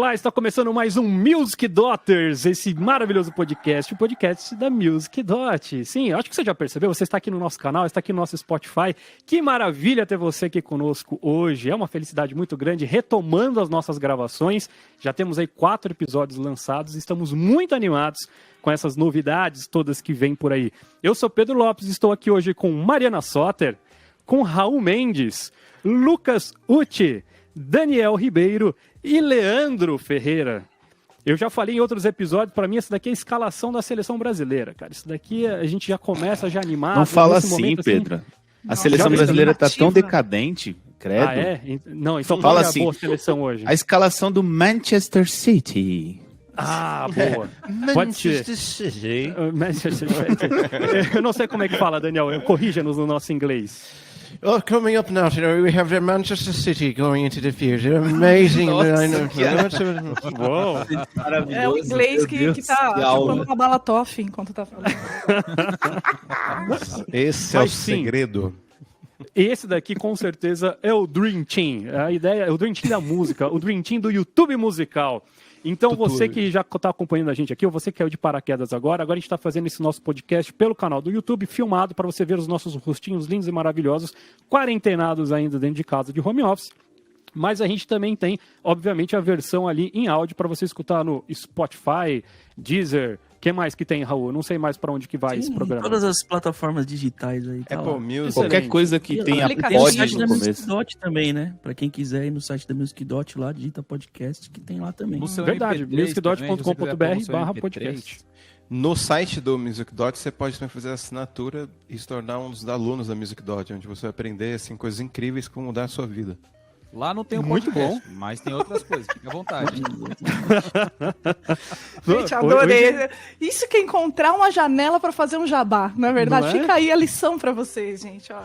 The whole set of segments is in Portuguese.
Olá, está começando mais um Music Daughters, esse maravilhoso podcast, o podcast da Music Dot. Sim, acho que você já percebeu, você está aqui no nosso canal, está aqui no nosso Spotify. Que maravilha ter você aqui conosco hoje, é uma felicidade muito grande, retomando as nossas gravações. Já temos aí 4 episódios lançados, estamos muito animados com essas novidades todas que vêm por aí. Eu sou Pedro Lopes, estou aqui hoje com Mariana Soter, com Raul Mendes, Lucas Uti, Daniel Ribeiro e Leandro Ferreira. Eu já falei em outros episódios, para mim essa daqui é a escalação da seleção brasileira, cara. Isso daqui a gente já começa já animado. Não fala assim, momento, Pedro. A seleção brasileira tá tão decadente, credo. Ah, é? Não, então fala qual é a assim, boa seleção hoje? A escalação do Manchester City. Ah, boa. Manchester City. Manchester City. Eu não sei como é que fala, Daniel. Corrija-nos no nosso inglês. Oh, coming up now, we have the Manchester City going into the future. Amazing. Uou. É o inglês que tá chupando uma bala toffee enquanto tá falando. Esse é o segredo. Esse daqui, com certeza, é o Dream Team. A ideia é o Dream Team da música, o Dream Team do YouTube musical. Então, você que já está acompanhando a gente aqui, ou você que caiu de paraquedas agora a gente está fazendo esse nosso podcast pelo canal do YouTube, filmado, para você ver os nossos rostinhos lindos e maravilhosos, quarentenados ainda dentro de casa de home office. Mas a gente também tem, obviamente, a versão ali em áudio para você escutar no Spotify, Deezer. O que mais que tem, Raul? Não sei mais para onde que vai esse programa. Todas as plataformas digitais aí. Tá Apple Music. Qualquer coisa que tenha pod no site da começo. Music Dot também, né? Pra quem quiser ir no site da Music Dot lá, digita podcast, que tem lá também. Verdade, musicdot.com.br/podcast. No site do Music Dot, você pode também fazer assinatura e se tornar um dos alunos da Music Dot, onde você vai aprender assim, coisas incríveis como mudar a sua vida. Lá não tem um muito podcast, bom, mas tem outras coisas, fica à vontade. Gente, adorei. Isso que é encontrar uma janela pra fazer um jabá, não é verdade? Não é? Fica aí a lição pra vocês, gente. Ó.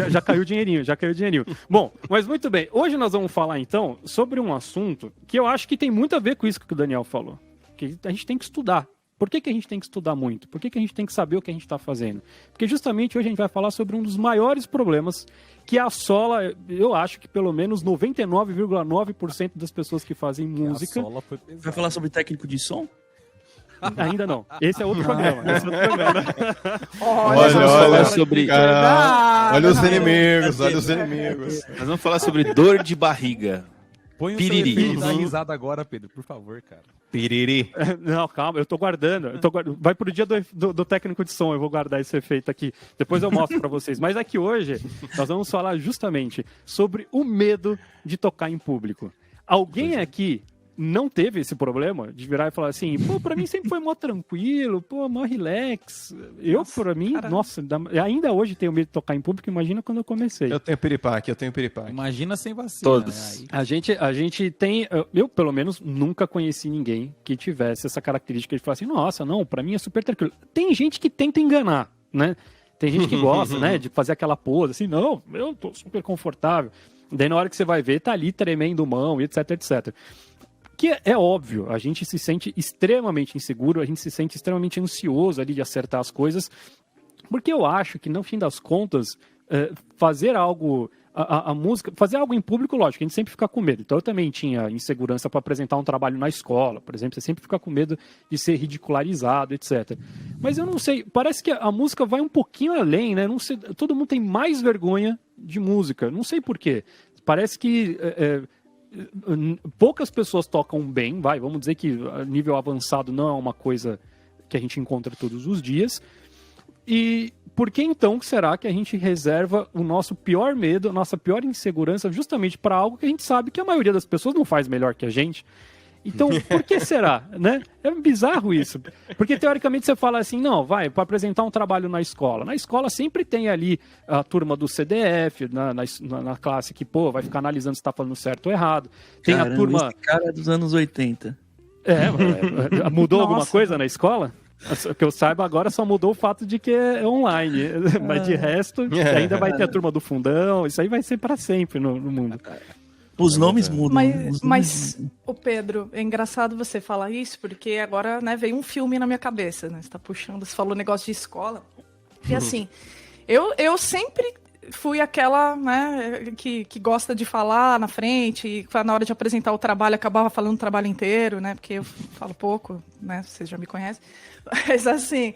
Já caiu o dinheirinho, Bom, mas muito bem. Hoje nós vamos falar, então, sobre um assunto que eu acho que tem muito a ver com isso que o Daniel falou. Que a gente tem que estudar. Por que a gente tem que estudar muito? Por que a gente tem que saber o que a gente está fazendo? Porque justamente hoje a gente vai falar sobre um dos maiores problemas que assola, eu acho que pelo menos 99,9% das pessoas que fazem música. Vai falar sobre técnico de som? Ainda não. Esse é outro programa. Olha sobre... Olha os inimigos, olha os inimigos. Nós vamos falar sobre dor de barriga. Põe o Piriri. seu efeito da risada agora, Pedro, por favor, cara. Piriri. Não, calma, eu tô guardando. Vai pro dia do técnico de som, eu vou guardar esse efeito aqui. Depois eu mostro para vocês. Mas aqui hoje nós vamos falar justamente sobre o medo de tocar em público. Alguém aqui não teve esse problema de virar e falar assim, pô, pra mim sempre foi mó tranquilo, pô, mó relax. Pra mim, nossa, ainda hoje tenho medo de tocar em público, imagina quando eu comecei. Eu tenho piripaque. Imagina sem vacina. Todos. Né? A gente tem, eu pelo menos nunca conheci ninguém que tivesse essa característica de falar assim, nossa, não, pra mim é super tranquilo. Tem gente que tenta enganar, né? Tem gente que gosta, né, de fazer aquela pose, assim, não, eu tô super confortável. Daí na hora que você vai ver, tá ali tremendo mão, etc, etc. Que é óbvio, a gente se sente extremamente inseguro, a gente se sente extremamente ansioso ali de acertar as coisas, porque eu acho que, no fim das contas, fazer algo, a música, fazer algo em público, lógico, a gente sempre fica com medo. Então eu também tinha insegurança para apresentar um trabalho na escola, por exemplo, você sempre fica com medo de ser ridicularizado, etc. Mas eu não sei, parece que a música vai um pouquinho além, né? Não sei, todo mundo tem mais vergonha de música, não sei por quê. Parece que... poucas pessoas tocam bem, vamos dizer que a nível avançado não é uma coisa que a gente encontra todos os dias. E por que então será que a gente reserva o nosso pior medo, a nossa pior insegurança justamente para algo que a gente sabe que a maioria das pessoas não faz melhor que a gente? Então, por que será, né? É bizarro isso. Porque, teoricamente, você fala assim, não, vai, para apresentar um trabalho na escola. Na escola sempre tem ali a turma do CDF, na classe que, pô, vai ficar analisando se está falando certo ou errado. Tem Caramba, a turma... esse cara é dos anos 80. Mudou alguma coisa na escola? O que eu saiba agora só mudou o fato de que é online. Mas de resto, ainda vai ter a turma do fundão. Isso aí vai ser para sempre no mundo. Os nomes mudam. Mas, o Pedro, é engraçado você falar isso, porque agora, né, veio um filme na minha cabeça, né? Você tá puxando, você falou negócio de escola. E assim, eu sempre fui aquela, né, que gosta de falar na frente, e na hora de apresentar o trabalho, acabava falando o trabalho inteiro, né, porque eu falo pouco, né, vocês já me conhecem. Mas, assim,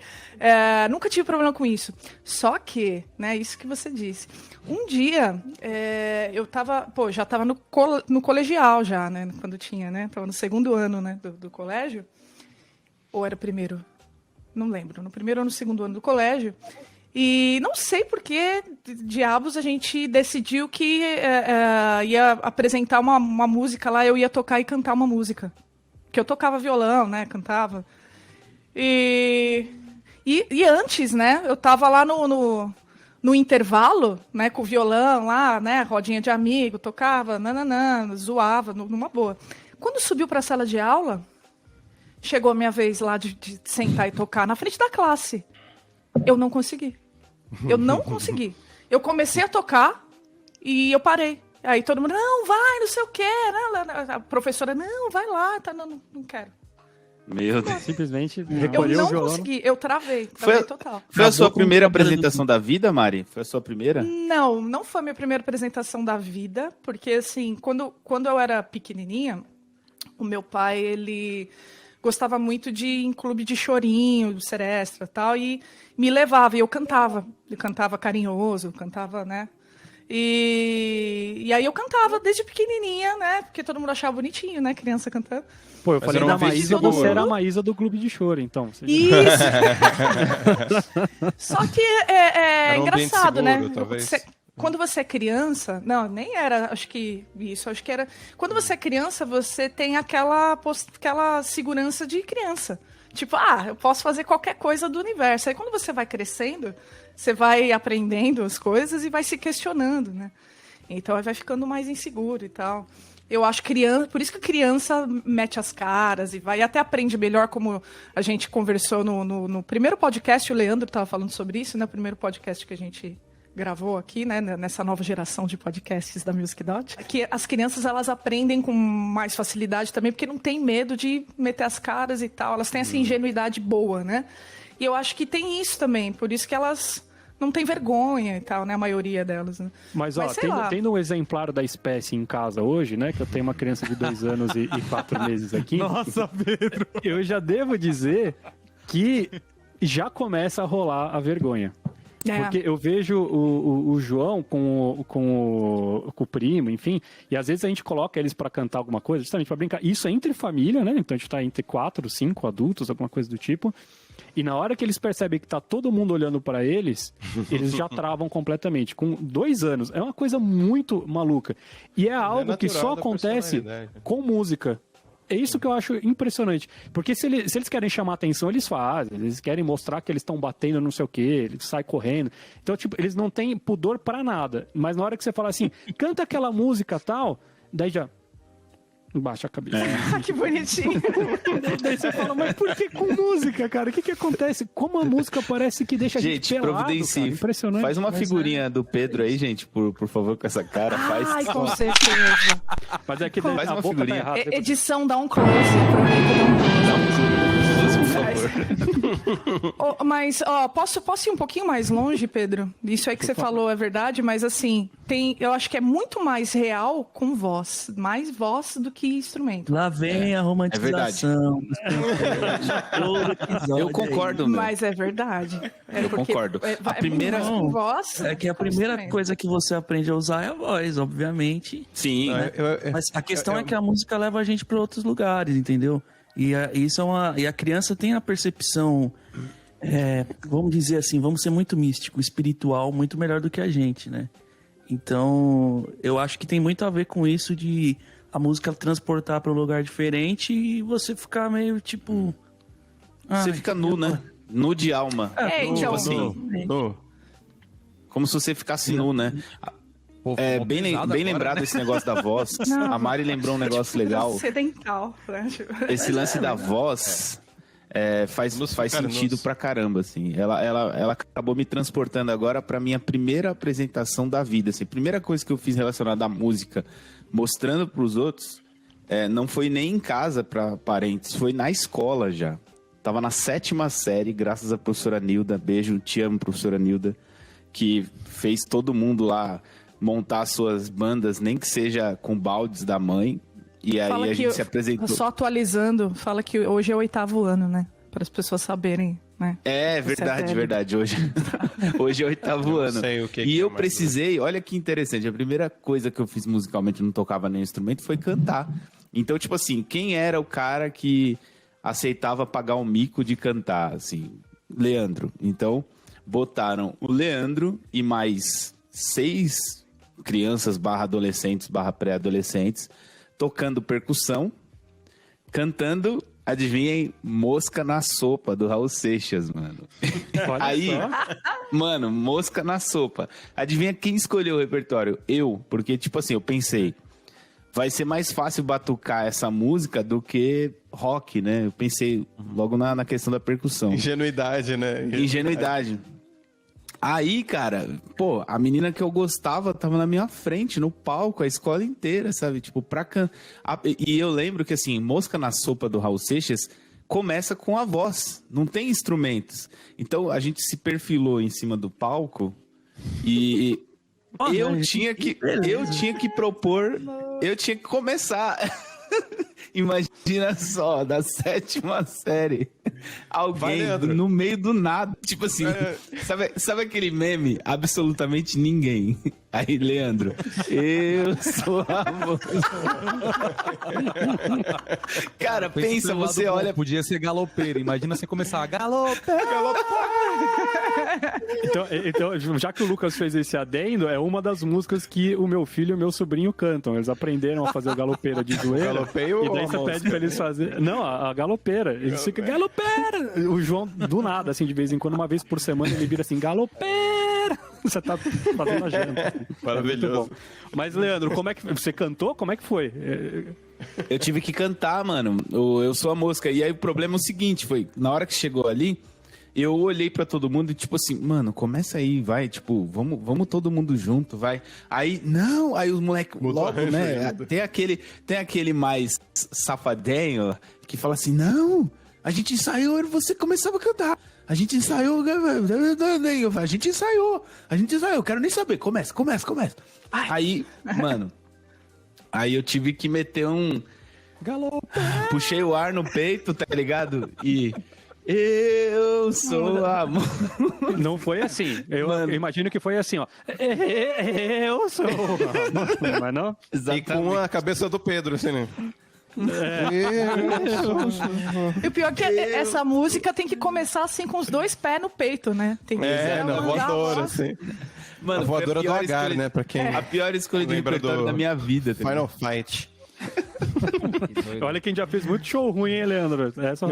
nunca tive problema com isso. Só que, isso que você disse. Um dia, eu já tava no colegial já, né, quando tinha, né, tava no segundo ano, né, do colégio. Ou era o primeiro? Não lembro. No primeiro ou no segundo ano do colégio. E não sei por que diabos a gente decidiu que ia apresentar uma música lá, eu ia tocar e cantar uma música. Que eu tocava violão, né? Cantava. E antes, né? Eu tava lá no intervalo, né? Com o violão lá, né? Rodinha de amigo, tocava, zoava, numa boa. Quando subiu para a sala de aula, chegou a minha vez lá de sentar e tocar na frente da classe. Eu não consegui. Eu comecei a tocar e eu parei. Aí todo mundo, não, vai, não sei o quê. A professora, não, vai lá, tá, não quero. Meu Deus. Simplesmente Eu recolheu o não violão. consegui, eu travei total. Foi a sua primeira apresentação da vida, Mari? Foi a sua primeira? Não foi a minha primeira apresentação da vida, porque assim, quando eu era pequenininha, o meu pai, ele gostava muito de ir em clube de chorinho, de serestra e tal, e me levava, e eu cantava. Eu cantava carinhoso, cantava, né? E aí eu cantava desde pequenininha, né? Porque todo mundo achava bonitinho, né? Criança cantando. Pô, eu Mas falei era da um vídeo Maísa, seguro. você era a Maísa do clube de choro, então. Você... Isso! Só que Era um ambiente engraçado, seguro, né? talvez. Quando você é criança... Não, nem era, acho que isso. Acho que era... Quando você é criança, você tem aquela segurança de criança. Tipo, eu posso fazer qualquer coisa do universo. Aí quando você vai crescendo, você vai aprendendo as coisas e vai se questionando, né? Então vai ficando mais inseguro e tal. Eu acho por isso que criança mete as caras e vai até aprende melhor, como a gente conversou no primeiro podcast, o Leandro estava falando sobre isso, né? O primeiro podcast que a gente gravou aqui, né? Nessa nova geração de podcasts da Music Dot. Que as crianças, elas aprendem com mais facilidade também, porque não tem medo de meter as caras e tal. Elas têm essa ingenuidade boa, né? E eu acho que tem isso também, por isso que elas não têm vergonha e tal, né? A maioria delas, né? Mas sei lá. tendo um exemplar da espécie em casa hoje, né? Que eu tenho uma criança de 2 anos e 4 meses aqui. Nossa, Pedro. Eu já devo dizer que já começa a rolar a vergonha. Porque eu vejo o João com o primo, enfim, e às vezes a gente coloca eles pra cantar alguma coisa, justamente pra brincar. Isso é entre família, né? Então a gente tá entre 4, 5 adultos, alguma coisa do tipo. E na hora que eles percebem que tá todo mundo olhando pra eles, eles já travam completamente. Com 2 anos. É uma coisa muito maluca. E é algo que só acontece com música. É isso que eu acho impressionante. Porque se eles querem chamar atenção, eles fazem. Eles querem mostrar que eles estão batendo não sei o quê, eles saem correndo. Então, tipo, eles não têm pudor pra nada. Mas na hora que você fala assim, canta aquela música tal, daí já baixa a cabeça. Que bonitinho. Daí você fala, mas por que com música, cara? O que acontece? Como a música parece que deixa a gente pelado, providencie. cara. Impressionante. Faz uma figurinha do Pedro aí, gente, por favor, com essa cara. Ai, com certeza. Mas é que Faz a uma boca figurinha. tá errada. Edição, dá um close. Aproveita e dá um close. Por favor. Mas, posso ir um pouquinho mais longe, Pedro? Isso aí que você falou é verdade, mas assim, eu acho que é muito mais real com voz. Mais voz do que instrumento. Lá vem a romantização. Todo episódio Eu concordo, meu. Mas é verdade. Eu concordo. A primeira Não, voz. É que a primeira coisa que você aprende a usar é a voz, obviamente. Sim. Mas a questão é que a música leva a gente para outros lugares, entendeu? E a criança tem a percepção, vamos dizer assim, vamos ser muito místico, espiritual, muito melhor do que a gente, né? Então, eu acho que tem muito a ver com isso de a música transportar para um lugar diferente e você ficar meio tipo... Você fica nu, né? Nu de alma. Então, Tipo assim, como se você ficasse nu, né? Pô, Bem agora, lembrado né? esse negócio da voz. Não. A Mari lembrou um negócio legal. Acidental, né? Esse lance da voz faz sentido pra caramba, assim. Ela acabou me transportando agora pra minha primeira apresentação da vida, assim. Primeira coisa que eu fiz relacionada à música, mostrando pros outros, não foi nem em casa pra parentes, foi na escola já. Tava na 7ª série, graças à professora Nilda. Beijo, te amo, professora Nilda. que fez todo mundo lá montar suas bandas, nem que seja com baldes da mãe. E aí Fala a que gente se apresentou. Só atualizando, fala que hoje é o 8º ano, né? Para as pessoas saberem, né? É verdade, verdade. Hoje é o 8º ano. Sei o que E que eu é mais precisei, olha que interessante, a primeira coisa que eu fiz musicalmente, não tocava nenhum instrumento, foi cantar. Então, tipo assim, quem era o cara que aceitava pagar o mico de cantar? Assim, Leandro. Então, botaram o Leandro e mais 6 crianças /adolescentes /pré-adolescentes tocando percussão, cantando, adivinhem, Mosca na Sopa, do Raul Seixas, mano. Olha Aí, só. mano, Mosca na Sopa. Adivinha quem escolheu o repertório? Eu, porque, tipo assim, eu pensei, vai ser mais fácil batucar essa música do que rock, né? Eu pensei logo na questão da percussão. Ingenuidade, né? Ingenuidade. Aí, cara, pô, a menina que eu gostava tava na minha frente, no palco, a escola inteira, sabe? Tipo, E eu lembro que, assim, Mosca na Sopa do Raul Seixas começa com a voz, não tem instrumentos. Então, a gente se perfilou em cima do palco e eu tinha que propor, eu tinha que começar. Imagina só, da 7ª série, alguém no meio do nada, tipo assim, sabe aquele meme? Absolutamente ninguém. Aí, Leandro, eu sou a voz. Cara, pensa, você olha... Podia ser galopeiro, imagina você começar a galopeiro. Então, já que o Lucas fez esse adendo, é uma das músicas que o meu filho e o meu sobrinho cantam. Eles aprenderam a fazer o galopeira de zoeira. Galopeio E ou daí você pede pra eles fazerem... Não, a galopeira. Eles ficam, galopeira! O João, do nada, assim, de vez em quando, uma vez por semana, ele vira assim, galopeira! Você tá fazendo a janta. Maravilhoso. Mas, Leandro, como é que... Você cantou? Como é que foi? Eu tive que cantar, mano. Eu sou a mosca. E aí o problema é o seguinte, foi, na hora que chegou ali, eu olhei pra todo mundo e tipo assim, mano, começa aí, vai, tipo, vamos todo mundo junto, vai. Aí, não, aí os moleques logo, né, tem aquele mais safadinho que fala assim, não, a gente ensaiou, você começava a cantar. A gente ensaiou, eu quero nem saber, começa. Aí, mano, aí eu tive que meter um... Puxei o ar no peito, tá ligado? E... Eu sou amor. Não foi assim. Eu imagino que foi assim, ó. Eu sou amor. Mas não? E com a cabeça do Pedro, assim, né? E o pior é que essa música tem que começar assim com os 2 pés no peito, né? Tem que Na voadora, assim. Mano, A voadora do Agar, né? Pra quem a pior escolha de lembra repertório do da minha vida. Tá Final Fight. Olha quem já fez muito show ruim, hein, Leandro? Essa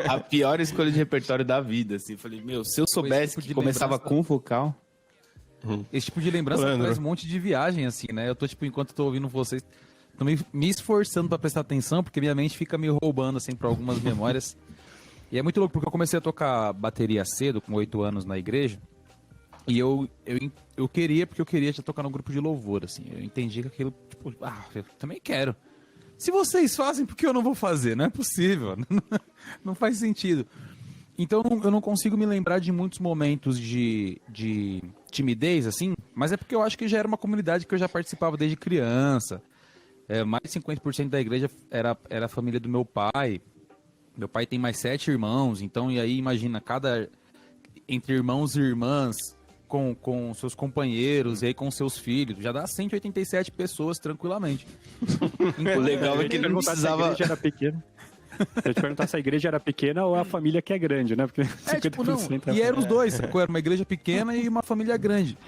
A pior escolha de repertório da vida, assim. Falei, meu, se eu soubesse que começava com vocal... Esse tipo de lembrança traz um monte de viagem, assim, né? Eu tô, tipo, enquanto eu tô ouvindo vocês, tô me esforçando pra prestar atenção, porque minha mente fica me roubando, assim, pra algumas memórias. E é muito louco, porque eu comecei a tocar bateria cedo, com 8 anos na igreja, e eu queria, porque eu queria já tocar no grupo de louvor, assim. Eu entendi que aquilo, tipo, eu também quero. Se vocês fazem, por que eu não vou fazer? Não é possível. Não faz sentido. Então, eu não consigo me lembrar de muitos momentos de timidez, assim, mas é porque eu acho que já era uma comunidade que eu já participava desde criança. Mais de 50% da igreja era a família do meu pai. Meu pai tem mais 7 irmãos, então, e aí, imagina, entre irmãos e irmãs, com seus companheiros, e aí com seus filhos, já dá 187 pessoas tranquilamente. O legal é que ele não precisava... Se a igreja era pequena. Eu te perguntar se a igreja era pequena ou a família que é grande, né? Porque 50% e eram os dois, sacou? Era uma igreja pequena e uma família grande.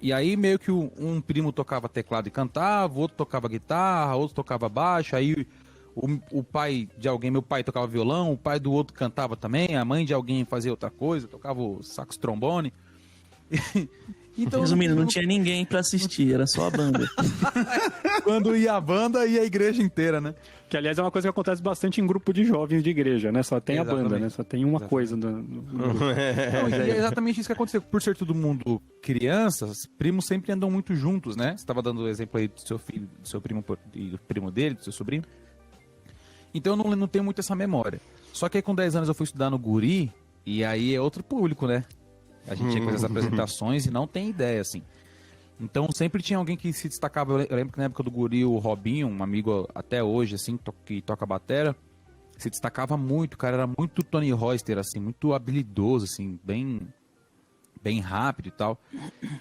E aí meio que um primo tocava teclado e cantava, outro tocava guitarra, outro tocava baixo, aí o pai de alguém, meu pai tocava violão, o pai do outro cantava também, a mãe de alguém fazia outra coisa, tocava o sax trombone. Então, resumindo, não tinha ninguém pra assistir, era só a banda. Quando ia a banda, ia a igreja inteira, né? Que, aliás, é uma coisa que acontece bastante em grupo de jovens de igreja, né? Só tem a banda, né? Só tem uma coisa no grupo. Não, e é exatamente isso que aconteceu. Por ser todo mundo crianças, primos sempre andam muito juntos, né? Você estava dando o exemplo aí do seu filho, do seu primo e do primo dele, do seu sobrinho. Então eu não tenho muito essa memória. Só que aí com 10 anos eu fui estudar no Guri, e aí é outro público, né? A gente ia fazer as apresentações e não tem ideia, assim. Então sempre tinha alguém que se destacava. Eu lembro que na época do Guri, o Robinho, um amigo até hoje, assim, que toca batera, se destacava muito, o cara era muito Tony Royster, assim, muito habilidoso, assim, bem rápido e tal.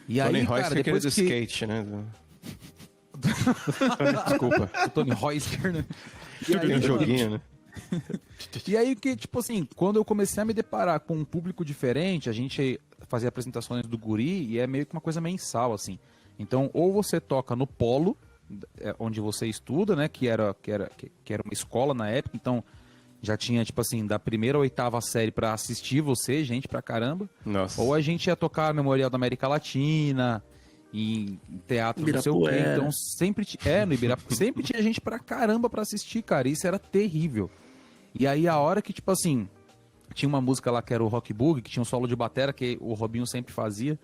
E Tony aí, Royster, cara, depois do skate, né? Desculpa. O Tony Royster, né? E aí, tem um joguinho, né? E aí que, tipo assim, quando eu comecei a me deparar com um público diferente, a gente fazia apresentações do Guri e é meio que uma coisa mensal, assim. Então, ou você toca no Polo, onde você estuda, né, que era uma escola na época, então já tinha, tipo assim, da primeira ou oitava série pra assistir você, gente pra caramba. Nossa. Ou a gente ia tocar Memorial da América Latina, em teatro, não sei o quê. Então sempre no Ibirapuera, sempre tinha gente pra caramba pra assistir, cara. Isso era terrível. E aí a hora que, tipo assim, tinha uma música lá que era o Rock Boogie, que tinha um solo de batera que o Robinho sempre fazia.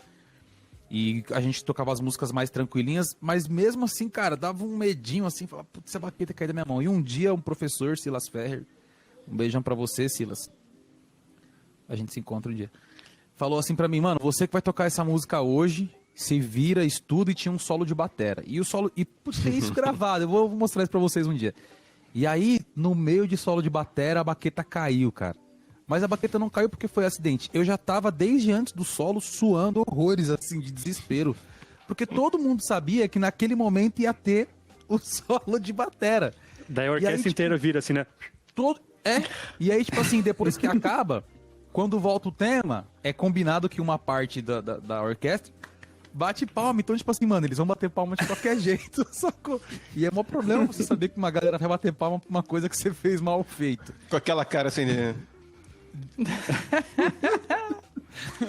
E a gente tocava as músicas mais tranquilinhas, mas mesmo assim, cara, dava um medinho assim, falava, putz, essa baqueta caiu da minha mão. E um dia um professor, Silas Ferrer, um beijão pra você, Silas. A gente se encontra um dia. Falou assim pra mim, mano, você que vai tocar essa música hoje, se vira, estuda, e tinha um solo de batera. E o solo, e putz, tem isso gravado, eu vou mostrar isso pra vocês um dia. E aí, no meio de solo de batera, a baqueta caiu, cara. Mas a baqueta não caiu porque foi acidente. Eu já tava, desde antes do solo, suando horrores, assim, de desespero. Porque todo mundo sabia que naquele momento ia ter o solo de batera. Daí a orquestra aí, inteira vira assim, né? E aí, tipo assim, depois que acaba, quando volta o tema, é combinado que uma parte da orquestra bate palma. Então, tipo assim, mano, eles vão bater palma de qualquer jeito, sacou? E é um problema você saber que uma galera vai bater palma pra uma coisa que você fez mal feito. Com aquela cara assim, né?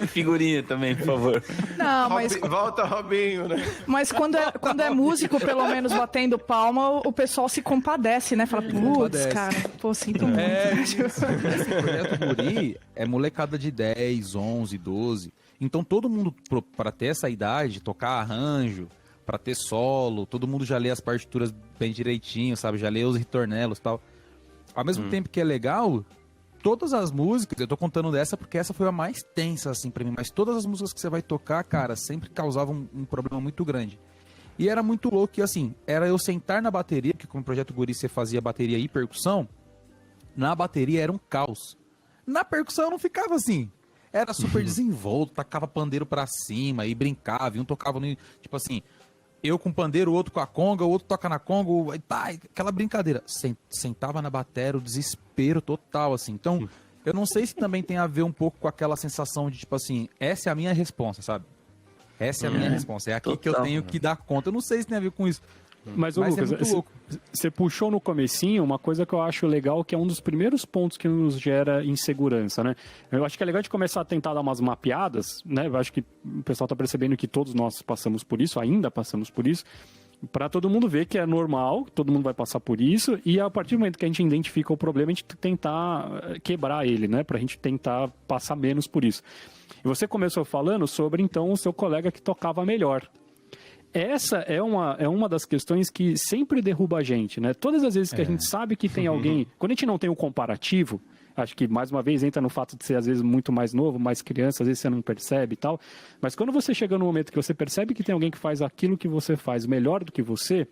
Figurinha também, por favor. Não, mas, Volta, Robinho, né? mas quando é músico, pelo menos batendo palma, o pessoal se compadece, né? Fala, putz, compadece. cara, pô, sinto muito. Esse projeto Guri é molecada de 10, 11, 12. Então todo mundo, para ter essa idade, tocar arranjo, para ter solo, todo mundo já lê as partituras bem direitinho, sabe? Já lê os ritornelos e tal. Ao mesmo tempo que é legal, todas as músicas, eu tô contando dessa porque essa foi a mais tensa, assim, pra mim, mas todas as músicas que você vai tocar, cara, sempre causavam um problema muito grande. E era muito louco que, assim, era eu sentar na bateria, porque com o Projeto Guri você fazia bateria e percussão, na bateria era um caos. Na percussão eu não ficava assim. Era super desenvolto, tacava pandeiro pra cima e brincava, e um tocava no... Tipo assim, eu com pandeiro, o outro com a conga, o outro toca na conga, tá, aquela brincadeira. Sentava na bateria, o desespero total, assim. Então, eu não sei se também tem a ver um pouco com aquela sensação de, tipo assim, essa é a minha responsa, sabe? Essa é a minha responsa, é aqui que eu tenho que dar conta. Eu não sei se tem a ver com isso. Mas, ô, Lucas, você puxou no comecinho uma coisa que eu acho legal, que é um dos primeiros pontos que nos gera insegurança, né? Eu acho que é legal de começar a tentar dar umas mapeadas, né? Eu acho que o pessoal tá percebendo que todos nós passamos por isso, ainda passamos por isso, para todo mundo ver que é normal, todo mundo vai passar por isso, e a partir do momento que a gente identifica o problema, a gente tentar quebrar ele, né? Pra gente tentar passar menos por isso. E você começou falando sobre, então, o seu colega que tocava melhor. Essa é uma das questões que sempre derruba a gente, né? Todas as vezes que a gente sabe que tem alguém... Quando a gente não tem o comparativo, acho que, mais uma vez, entra no fato de ser, às vezes, muito mais novo, mais criança, às vezes você não percebe e tal. Mas quando você chega no momento que você percebe que tem alguém que faz aquilo que você faz melhor do que você,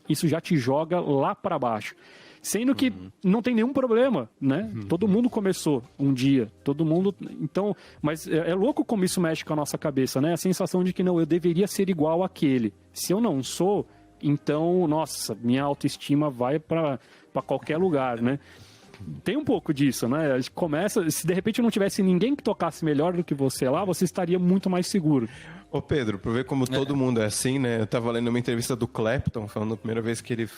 isso já te joga lá para baixo. Sendo que não tem nenhum problema, né? Todo mundo começou um dia, todo mundo... Então, mas é louco como isso mexe com a nossa cabeça, né? A sensação de que, não, eu deveria ser igual àquele. Se eu não sou, então, nossa, minha autoestima vai para qualquer lugar, né? Tem um pouco disso, né? A gente começa... Se de repente não tivesse ninguém que tocasse melhor do que você lá, você estaria muito mais seguro. Ô Pedro, pra ver como todo mundo é assim, né? Eu tava lendo uma entrevista do Clapton, falando a primeira vez que ele...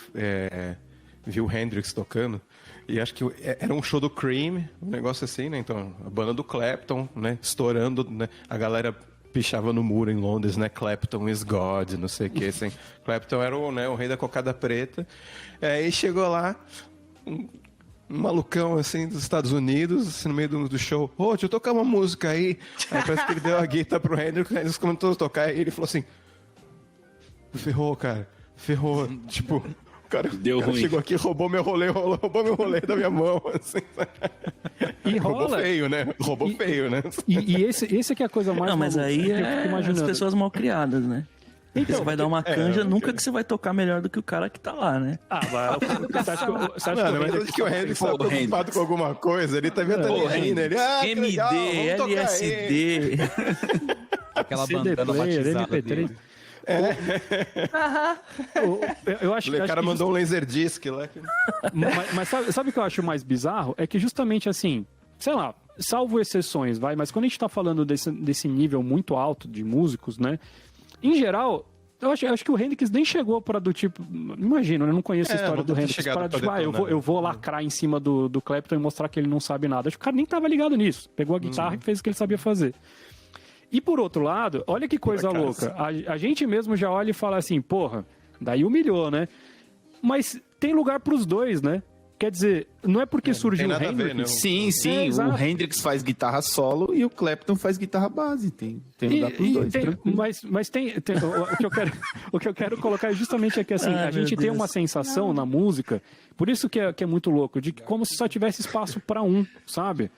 viu o Hendrix tocando, e acho que era um show do Cream, um negócio assim, né? Então, a banda do Clapton, né? Estourando, né? A galera pichava no muro em Londres, né? Clapton is God, não sei o que, assim. Clapton era o rei da cocada preta. Aí chegou lá, um malucão, assim, dos Estados Unidos, assim, no meio do show. Ô, deixa eu tocar uma música aí. Aí parece que ele deu a guitarra pro Hendrix, aí eles começaram a tocar, e ele falou assim, ferrou, cara, ferrou. Tipo... cara Deu ruim. Chegou aqui, roubou meu rolê da minha mão. Assim. E roubou rola. feio, né? Roubou feio, né? E esse que é a coisa mais Não, mas maluca aí que eu fico é as imaginando. pessoas mal criadas, né? Então, você vai dar uma canja, nunca que você vai tocar melhor do que o cara que tá lá, né? Você acha que Mano, mas acho que o Hendrix tá preocupado com alguma coisa, ele tá vendo ali, né? Ele, que MD, legal, vamos tocar aí. LSD. Aquela CD bandana player, batizada MP3. dele. Eu acho, O cara mandou um laserdisc lá. Mas sabe o que eu acho mais bizarro? É que justamente assim, sei lá, salvo exceções, mas quando a gente tá falando desse nível muito alto de músicos, né? Em geral, eu acho que o Hendrix nem chegou para do tipo. Imagina, eu não conheço a história do Hendrix. Para tipo, eu vou lacrar em cima do Clapton e mostrar que ele não sabe nada. Acho que o cara nem tava ligado nisso. Pegou a guitarra e fez o que ele sabia fazer. E por outro lado, olha que coisa louca. A gente mesmo já olha e fala assim, porra, daí humilhou, né? Mas tem lugar pros dois, né? Quer dizer, não é porque surgiu o Hendrix... Sim, o Hendrix faz guitarra solo e o Clapton faz guitarra base. Tem lugar pros dois. Mas tem o que eu quero colocar justamente é que assim, a gente tem uma sensação na música, por isso que é muito louco, de que como se só tivesse espaço para um, sabe?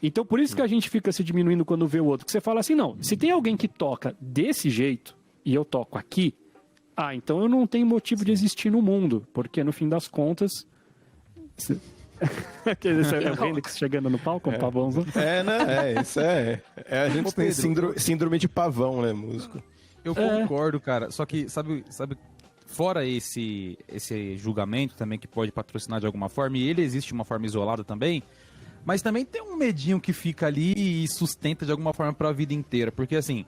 Então por isso que a gente fica se diminuindo quando vê o outro. Que você fala assim, não, se tem alguém que toca desse jeito e eu toco aqui, então eu não tenho motivo de existir no mundo, porque no fim das contas... É o Hendrix chegando no palco, um pavãozão. Isso é. A gente tem síndrome de pavão, né, músico? Eu concordo, cara. Só que, sabe, fora esse julgamento também que pode patrocinar de alguma forma, e ele existe de uma forma isolada também, mas também tem um medinho que fica ali e sustenta de alguma forma pra vida inteira. Porque, assim,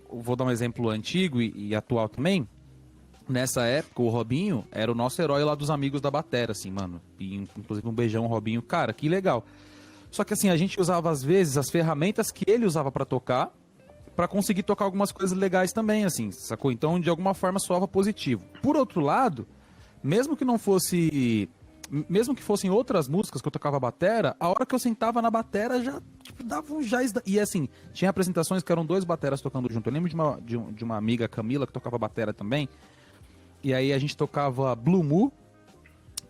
vou dar um exemplo antigo e atual também. Nessa época, o Robinho era o nosso herói lá dos amigos da batera, assim, mano. E, inclusive, um beijão, Robinho. Cara, que legal. Só que, assim, a gente usava, às vezes, as ferramentas que ele usava pra tocar, pra conseguir tocar algumas coisas legais também, assim, sacou? Então, de alguma forma, soava positivo. Por outro lado, mesmo que fossem outras músicas que eu tocava batera, a hora que eu sentava na batera já, tipo, dava um jazz. E assim, tinha apresentações que eram 2 bateras tocando junto. Eu lembro de uma amiga, Camila, que tocava batera também. E aí a gente tocava Blue Moo,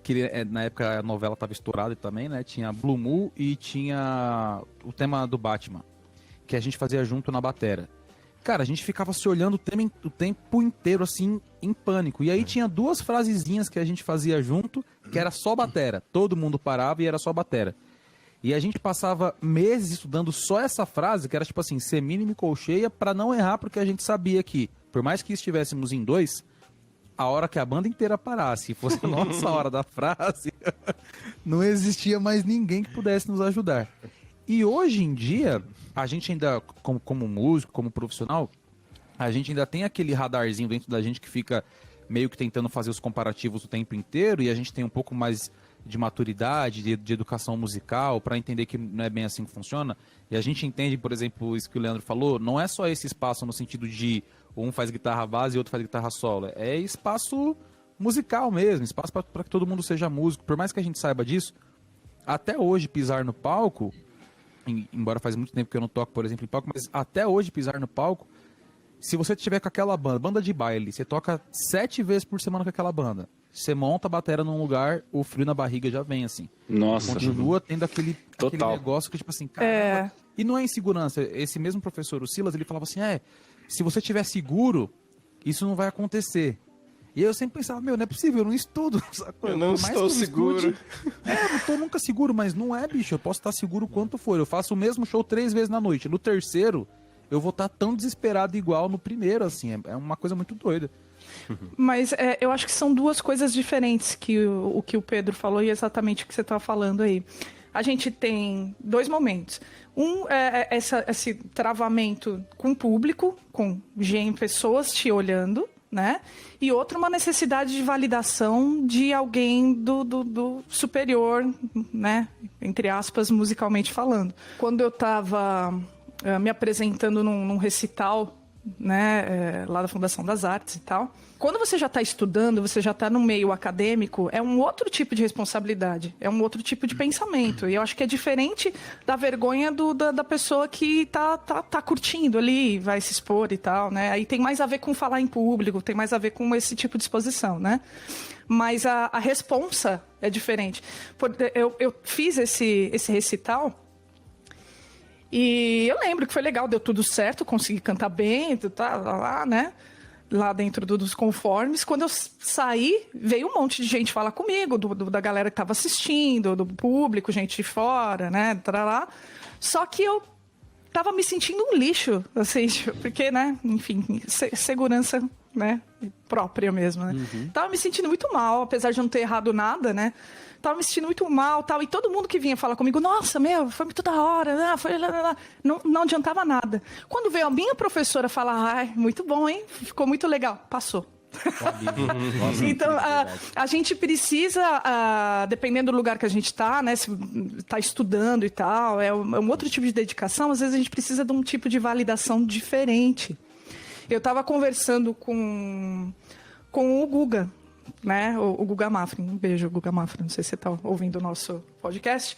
que na época a novela tava estourada também, né? Tinha Blue Moo e tinha o tema do Batman, que a gente fazia junto na batera. Cara, a gente ficava se olhando o tempo inteiro, assim, em pânico. E aí tinha 2 frasezinhas que a gente fazia junto, que era só batera. Todo mundo parava e era só batera. E a gente passava meses estudando só essa frase, que era tipo assim, semínima e colcheia, pra não errar, porque a gente sabia que, por mais que estivéssemos em 2... a hora que a banda inteira parasse e fosse a nossa hora da frase, não existia mais ninguém que pudesse nos ajudar. E hoje em dia, a gente ainda, como músico, como profissional, a gente ainda tem aquele radarzinho dentro da gente que fica meio que tentando fazer os comparativos o tempo inteiro, e a gente tem um pouco mais de maturidade, de educação musical, para entender que não é bem assim que funciona. E a gente entende, por exemplo, isso que o Leandro falou, não é só esse espaço no sentido de um faz guitarra base e outro faz guitarra solo. É espaço musical mesmo, espaço para que todo mundo seja músico. Por mais que a gente saiba disso, até hoje pisar no palco, embora faz muito tempo que eu não toco, por exemplo, em palco, mas até hoje pisar no palco, se você tiver com aquela banda de baile, você toca 7 vezes por semana com aquela banda, você monta a bateria num lugar, o frio na barriga já vem, assim. Nossa. Continua tendo aquele negócio que, tipo assim, caramba. E não é insegurança. Esse mesmo professor, o Silas, ele falava assim, se você tiver seguro, isso não vai acontecer. E eu sempre pensava, não é possível, eu não estudo. Eu não estou seguro. Eu não estou nunca seguro, mas não é, bicho. Eu posso estar seguro quanto for. Eu faço o mesmo show 3 vezes na noite. No terceiro, eu vou estar tão desesperado igual no primeiro, assim. É uma coisa muito doida. Mas eu acho que são 2 coisas diferentes que o que o Pedro falou e exatamente o que você estava falando aí. A gente tem 2 momentos. Um é esse travamento com o público, com pessoas te olhando, né? E outro, uma necessidade de validação de alguém do superior, né? Entre aspas, musicalmente falando. Quando eu estava me apresentando num recital né, lá da Fundação das Artes e tal. Quando você já está estudando, você já está no meio acadêmico, é um outro tipo de responsabilidade, é um outro tipo de pensamento. E eu acho que é diferente da vergonha da pessoa que tá curtindo ali, vai se expor e tal, né? Aí tem mais a ver com falar em público, tem mais a ver com esse tipo de exposição, né? Mas a responsa é diferente. Eu fiz esse recital. E eu lembro que foi legal, deu tudo certo, consegui cantar bem, tá lá, né? Lá dentro dos conformes. Quando eu saí, veio um monte de gente falar comigo, da galera que estava assistindo, do público, gente de fora, né? Lá. Só que eu tava me sentindo um lixo, assim, porque, né? Enfim, segurança, né? Própria mesmo, né? Tava me sentindo muito mal, apesar de não ter errado nada, né? Tava me sentindo muito mal, tal, e todo mundo que vinha falar comigo, nossa, foi muito da hora, foi não adiantava nada. Quando veio a minha professora falar, ai, muito bom, hein? Ficou muito legal. Passou. Então, a gente precisa, dependendo do lugar que a gente está, né, se está estudando e tal, é um outro tipo de dedicação, às vezes a gente precisa de um tipo de validação diferente. Eu estava conversando com o Guga, né? O Guga Mafra. Um beijo, Guga Mafra. Não sei se você está ouvindo o nosso podcast.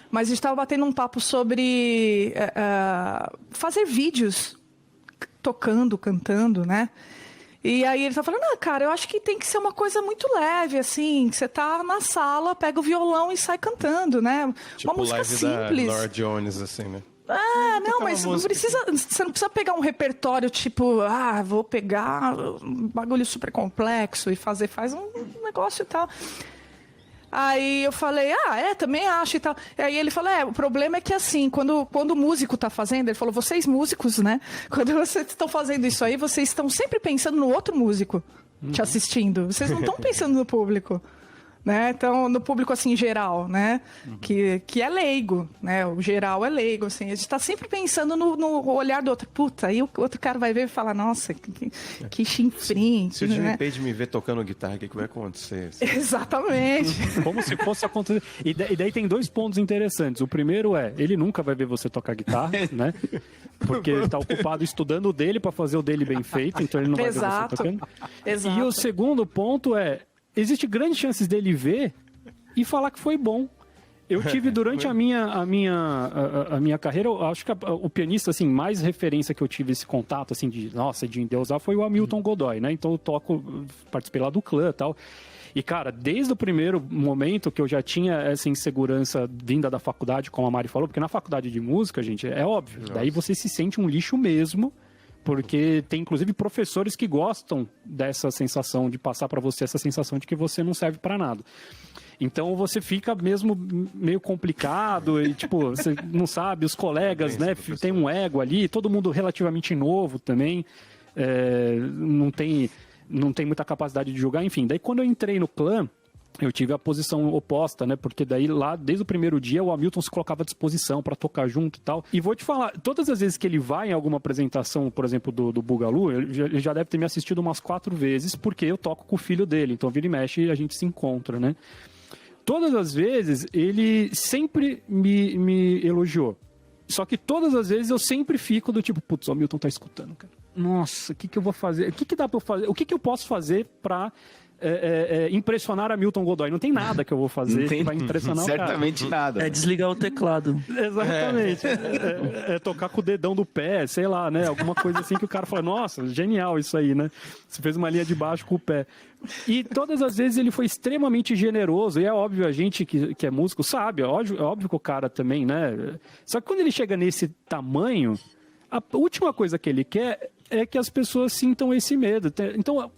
Mas a gente estava batendo um papo sobre fazer vídeos tocando, cantando, né? E aí ele estava falando, cara, eu acho que tem que ser uma coisa muito leve, assim. Você tá na sala, pega o violão e sai cantando, né? Tipo uma música live simples. Da Norah Jones, assim, né? Não, mas não precisa, você não precisa pegar um repertório tipo, vou pegar um bagulho super complexo e faz um negócio e tal. Aí eu falei, também acho e tal. Aí ele falou, o problema é que assim, quando o músico tá fazendo, ele falou, vocês músicos, né? Quando vocês estão fazendo isso aí, vocês estão sempre pensando no outro músico te assistindo. Vocês não estão pensando no público. Né? Então, no público, assim, geral, né? Que é leigo, né? O geral é leigo, assim. A gente está sempre pensando no olhar do outro. Puta, aí o outro cara vai ver e falar, nossa, que chinfrim. Se o Jimmy Page me ver tocando guitarra, o que vai acontecer? Assim? Exatamente. Como se fosse acontecer. E daí tem 2 pontos interessantes. O primeiro ele nunca vai ver você tocar guitarra, né? Porque ele está ocupado estudando o dele para fazer o dele bem feito, então ele não vai ver você tocando. Exato. E o segundo ponto existe grandes chances dele ver e falar que foi bom. Eu tive durante a minha carreira, eu acho que o pianista assim, mais referência que eu tive esse contato assim de endeusar foi o Hamilton Godoy, né? Então eu participei lá do clã e tal. E cara, desde o primeiro momento que eu já tinha essa insegurança vinda da faculdade, como a Mari falou, porque na faculdade de música, gente, é óbvio, daí você se sente um lixo mesmo. Porque tem, inclusive, professores que gostam dessa sensação, de passar para você essa sensação de que você não serve para nada. Então, você fica mesmo meio complicado e, tipo, você não sabe, os colegas, né, tem um ego ali, todo mundo relativamente novo também, não tem muita capacidade de julgar, enfim. Daí, quando eu entrei no clã, eu tive a posição oposta, né? Porque daí lá, desde o primeiro dia, o Hamilton se colocava à disposição para tocar junto e tal. E vou te falar, todas as vezes que ele vai em alguma apresentação, por exemplo, do Bugalu, ele já deve ter me assistido umas 4 vezes, porque eu toco com o filho dele. Então, vira e mexe e a gente se encontra, né? Todas as vezes, ele sempre me elogiou. Só que todas as vezes eu sempre fico do tipo, putz, o Hamilton tá escutando, cara. Nossa, o que eu vou fazer? O que dá pra eu fazer? O que eu posso fazer pra impressionar a Hamilton Godoy? Não tem nada que eu vou fazer que vai impressionar o cara. Certamente nada. É desligar o teclado. Exatamente. Tocar com o dedão do pé, sei lá, né? Alguma coisa assim que o cara fala, nossa, genial isso aí, né? Você fez uma linha de baixo com o pé. E todas as vezes ele foi extremamente generoso, e é óbvio, a gente que é músico sabe, é óbvio que o cara também, né? Só que quando ele chega nesse tamanho, a última coisa que ele quer é que as pessoas sintam esse medo. Então,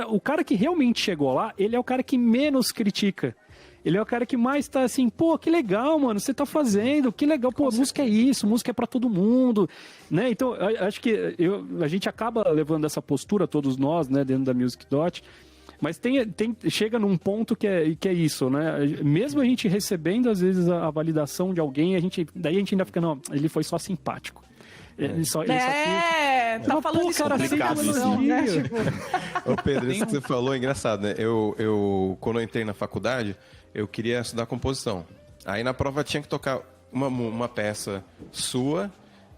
o cara que realmente chegou lá, ele é o cara que menos critica. Ele é o cara que mais tá assim, pô, que legal, mano, você tá fazendo, que legal, pô, música é isso, música é pra todo mundo, né? Então, acho que a gente acaba levando essa postura, todos nós, né, dentro da Music Dot, mas chega num ponto que é isso, né? Mesmo a gente recebendo, às vezes, a validação de alguém, daí a gente ainda fica, não, ele foi só simpático. Tá falando isso cara, não, né? Tipo... Ô Pedro, isso que você falou é engraçado, né? Quando eu entrei na faculdade, eu queria estudar composição. Aí na prova tinha que tocar uma peça sua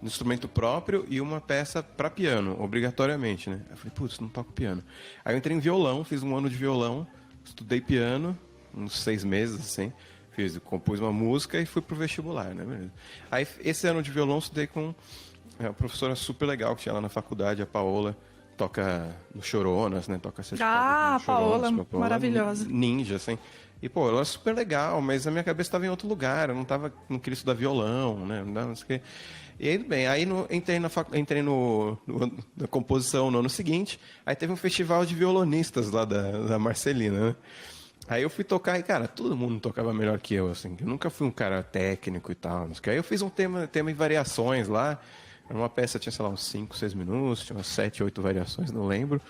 instrumento próprio e uma peça para piano, obrigatoriamente, né? Eu falei, putz, não toco piano. Aí eu entrei em violão, fiz um ano de violão, estudei piano, uns 6 meses, assim. Compus uma música e fui pro vestibular, né? Aí, esse ano de violão, eu estudei com uma professora super legal que tinha lá na faculdade, a Paola, toca no Choronas, né? Toca Ah, Paola, maravilhosa. Ninja, assim. E, pô, ela é super legal, mas a minha cabeça estava em outro lugar, eu não queria estudar violão, né? Não sei o quê. E aí, bem, aí entrei na composição no ano seguinte, aí teve um festival de violonistas lá da Marcelina, né? Aí eu fui tocar e, cara, todo mundo tocava melhor que eu, assim. Eu nunca fui um cara técnico e tal. Aí eu fiz um tema em variações lá. Era uma peça, tinha, sei lá, uns 5, 6 minutos, tinha umas 7, 8 variações, não lembro.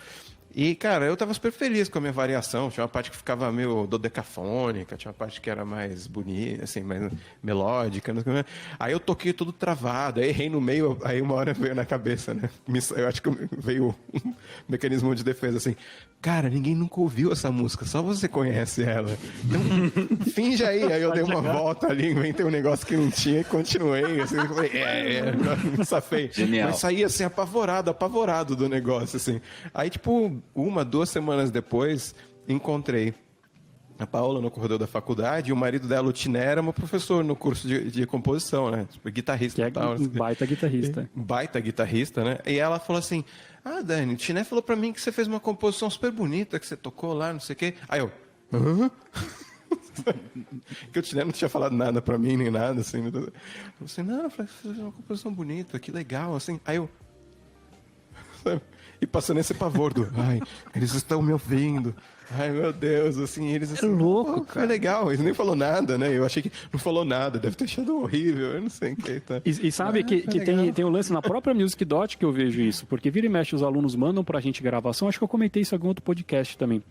E, cara, eu tava super feliz com a minha variação. Tinha uma parte que ficava meio dodecafônica, tinha uma parte que era mais bonita, assim, mais melódica. Aí eu toquei tudo travado, aí errei no meio, aí uma hora veio na cabeça, né? Eu acho que veio um mecanismo de defesa, assim. Cara, ninguém nunca ouviu essa música, só você conhece ela. Então, finge aí. Aí eu dei uma volta ali, inventei um negócio que não tinha e continuei. Assim, eu falei, me safei. Genial. Mas saí, assim, apavorado do negócio, assim. Aí, tipo, 1, 2 semanas depois, encontrei a Paola no corredor da faculdade e o marido dela, o Tiné, era meu professor no curso de composição, né? Tipo, guitarrista Que e tal. baita guitarrista. Baita guitarrista, né? E ela falou assim, Dani, o Tiné falou pra mim que você fez uma composição super bonita, que você tocou lá, não sei o quê. Aí eu, hã? Que o Tiné não tinha falado nada pra mim, nem nada, assim. Eu falei assim, não, eu falei, você fez uma composição bonita, que legal, assim. Aí eu... E passando esse pavor do, eles estão me ouvindo. Ai, meu Deus, assim, eles... Assim, louco, cara. Foi legal, ele nem falou nada, né? Eu achei que não falou nada, deve ter achado horrível, eu não sei o que. Tá. E sabe que tem um lance na própria Music Dot que eu vejo isso, porque vira e mexe os alunos mandam pra gente gravação, acho que eu comentei isso em algum outro podcast também.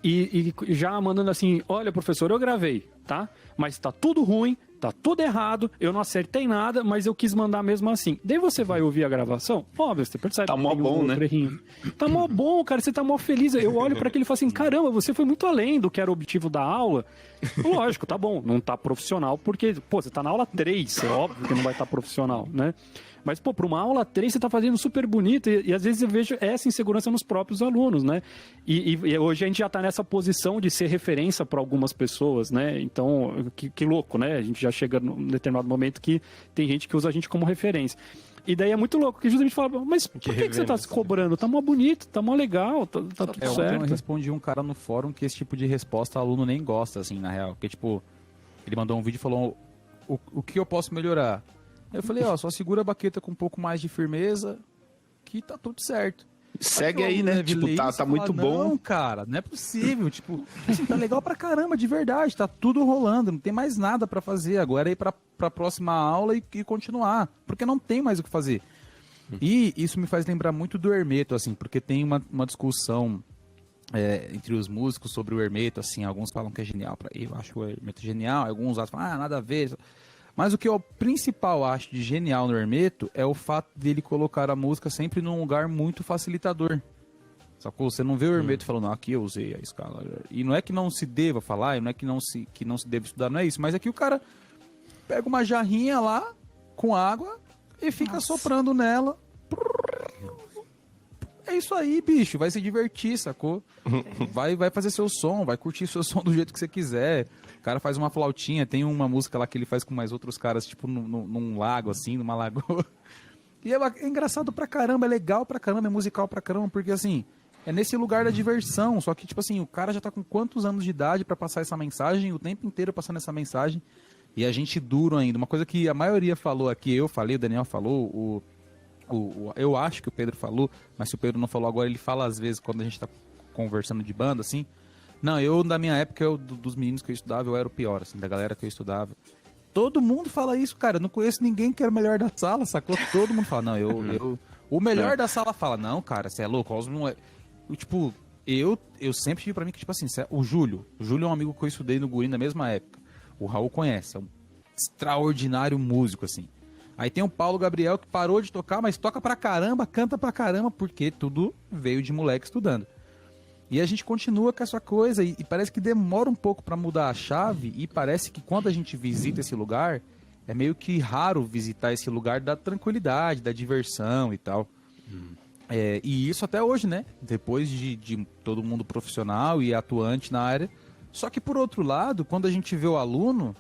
E já mandando assim, olha professor, eu gravei, tá? Mas tá tudo ruim, tá tudo errado, eu não acertei nada, mas eu quis mandar mesmo assim. Daí você vai ouvir a gravação, óbvio, você percebe. Tá mó bom, né? Errinho. Tá mó bom, cara, você tá mó feliz. Eu olho pra aquele e falo assim, caramba, você foi muito além do que era o objetivo da aula. Lógico, tá bom, não tá profissional, porque, pô, você tá na aula 3, é óbvio que não vai estar profissional, né? Mas, pô, para uma aula 3 você está fazendo super bonito e às vezes eu vejo essa insegurança nos próprios alunos, né? E hoje a gente já está nessa posição de ser referência para algumas pessoas, né? Então, que louco, né? A gente já chega num determinado momento que tem gente que usa a gente como referência. E daí é muito louco, que justamente fala, mas por que você está se cobrando? Tá mó bonito, tá mó legal, tá tudo certo. Ontem eu respondi um cara no fórum que esse tipo de resposta o aluno nem gosta, assim, na real. Porque, tipo, ele mandou um vídeo e falou, o que eu posso melhorar? Eu falei, só segura a baqueta com um pouco mais de firmeza, que tá tudo certo. Segue aí, né? Tipo, tá muito bom. Não, cara, não é possível. Tipo, assim, tá legal pra caramba, de verdade. Tá tudo rolando, não tem mais nada pra fazer. Agora é ir pra próxima aula e continuar. Porque não tem mais o que fazer. E isso me faz lembrar muito do Hermeto, assim, porque tem uma discussão entre os músicos sobre o Hermeto, assim. Alguns falam que é genial. Eu acho o Hermeto genial, alguns falam, nada a ver. Mas o que eu principal acho de genial no Hermeto é o fato dele colocar a música sempre num lugar muito facilitador. Sacou? Você não vê o Hermeto falando, aqui eu usei a escala. E não é que não se deva falar, não é que não se deva estudar, não é isso. Mas é que o cara pega uma jarrinha lá com água e fica soprando nela. É isso aí, bicho. Vai se divertir, sacou? Vai fazer seu som, vai curtir seu som do jeito que você quiser. O cara faz uma flautinha, tem uma música lá que ele faz com mais outros caras, tipo num lago, assim, numa lagoa. E é engraçado pra caramba, é legal pra caramba, é musical pra caramba, porque assim, é nesse lugar da diversão. Só que, tipo assim, o cara já tá com quantos anos de idade pra passar essa mensagem, o tempo inteiro passando essa mensagem. E a gente duro ainda. Uma coisa que a maioria falou aqui, eu falei, o Daniel falou, eu acho que o Pedro falou, mas se o Pedro não falou agora, ele fala às vezes quando a gente tá conversando de banda, assim. Não, na minha época, dos meninos que eu estudava, eu era o pior, assim, da galera que eu estudava. Todo mundo fala isso, cara. Eu não conheço ninguém que era o melhor da sala, sacou? Todo mundo fala, não, o melhor da sala fala, não, cara, você é louco, tipo, eu sempre tive pra mim que, tipo assim, o Júlio é um amigo que eu estudei no Guri na mesma época. O Raul conhece, é um extraordinário músico, assim. Aí tem o Paulo Gabriel que parou de tocar, mas toca pra caramba, canta pra caramba, porque tudo veio de moleque estudando. E a gente continua com essa coisa e parece que demora um pouco pra mudar a chave e parece que quando a gente visita esse lugar, é meio que raro visitar esse lugar da tranquilidade, da diversão e tal. E isso até hoje, né? Depois de todo mundo profissional e atuante na área. Só que, por outro lado, quando a gente vê o aluno,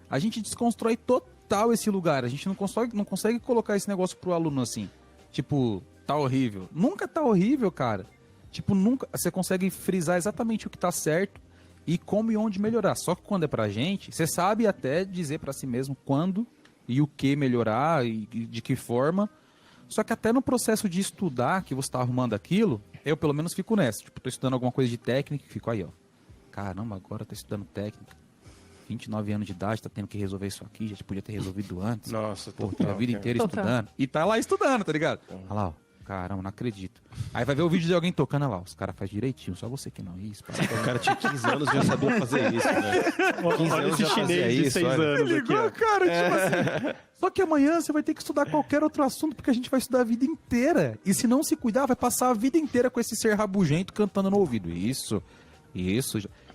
a gente desconstrói total esse lugar. A gente não consegue colocar esse negócio pro aluno assim. Tipo, tá horrível. Nunca tá horrível, cara. Tipo, nunca. Você consegue frisar exatamente o que tá certo e como e onde melhorar. Só que quando é pra gente, você sabe até dizer pra si mesmo quando e o que melhorar e de que forma. Só que até no processo de estudar, que você tá arrumando aquilo, eu pelo menos fico nessa. Tipo, tô estudando alguma coisa de técnica e fico aí, ó. Caramba, agora tá estudando técnica. 29 anos de idade, tá tendo que resolver isso aqui, já podia ter resolvido antes. Nossa, pô, a vida inteira estudando. E tá lá estudando, tá ligado? Olha lá, ó. Caramba, não acredito. Aí vai ver o vídeo de alguém tocando, olha lá, os caras fazem direitinho, só você que não. Isso, o cara tinha 15 anos e já sabia fazer isso, né? 15 olha anos esse já chinês fazia de isso, 6 olha. anos aqui, ó. Cara, tipo assim. Só que amanhã você vai ter que estudar qualquer outro assunto, porque a gente vai estudar a vida inteira. E se não se cuidar, vai passar a vida inteira com esse ser rabugento cantando no ouvido. Isso.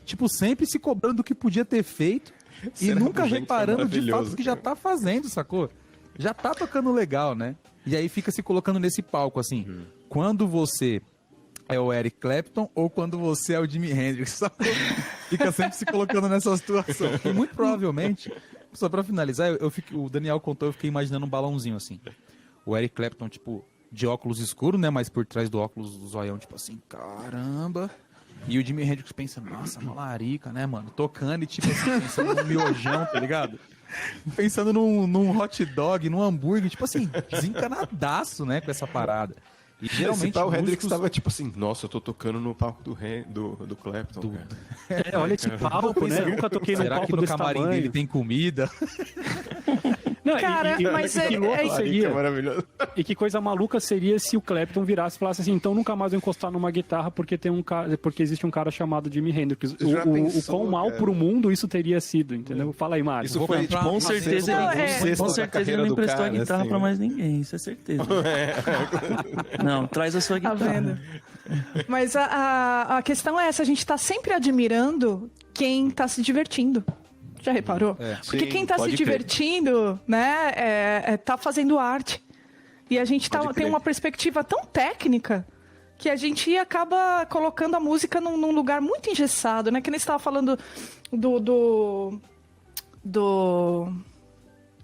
Tipo, sempre se cobrando do que podia ter feito e nunca reparando de fato o que já tá fazendo, sacou? Já tá tocando legal, né? E aí fica se colocando nesse palco, assim. Quando você é o Eric Clapton ou quando você é o Jimi Hendrix, sacou? Fica sempre se colocando nessa situação. E muito provavelmente, só pra finalizar, o Daniel contou, eu fiquei imaginando um balãozinho, assim. O Eric Clapton, tipo, de óculos escuros, né? Mas por trás do óculos do zoião, tipo assim, caramba... E o Jimi Hendrix pensa, nossa, malarica, né, mano? Tocando e tipo assim, pensando num miojão, tá ligado? Pensando num hot dog, num hambúrguer, tipo assim, desencanadaço, né, com essa parada. E geralmente o Hendrix tava tipo assim, nossa, eu tô tocando no palco do Clapton, cara. Olha esse palco, né? Eu nunca toquei no Será palco que no desse camarim tamanho. dele tem comida? Não, Cara, mas que louco seria, maravilhoso. e que coisa maluca seria se o Clapton virasse e falasse assim, então nunca mais vou encostar numa guitarra porque existe um cara chamado Jimi Hendrix. O quão mal pro mundo isso teria sido, entendeu? Fala aí, Mário. Isso foi tipo, Com certeza ele não emprestou a guitarra assim, pra mais ninguém, isso é certeza. Não, traz a sua Tá guitarra. vendo? Mas a questão é essa, a gente tá sempre admirando quem tá se divertindo. Já reparou? Porque Sim, quem tá se pode crer. divertindo, né, tá fazendo arte. E a gente tem uma perspectiva tão técnica que a gente acaba colocando a música num lugar muito engessado, né? Que nem você estava falando do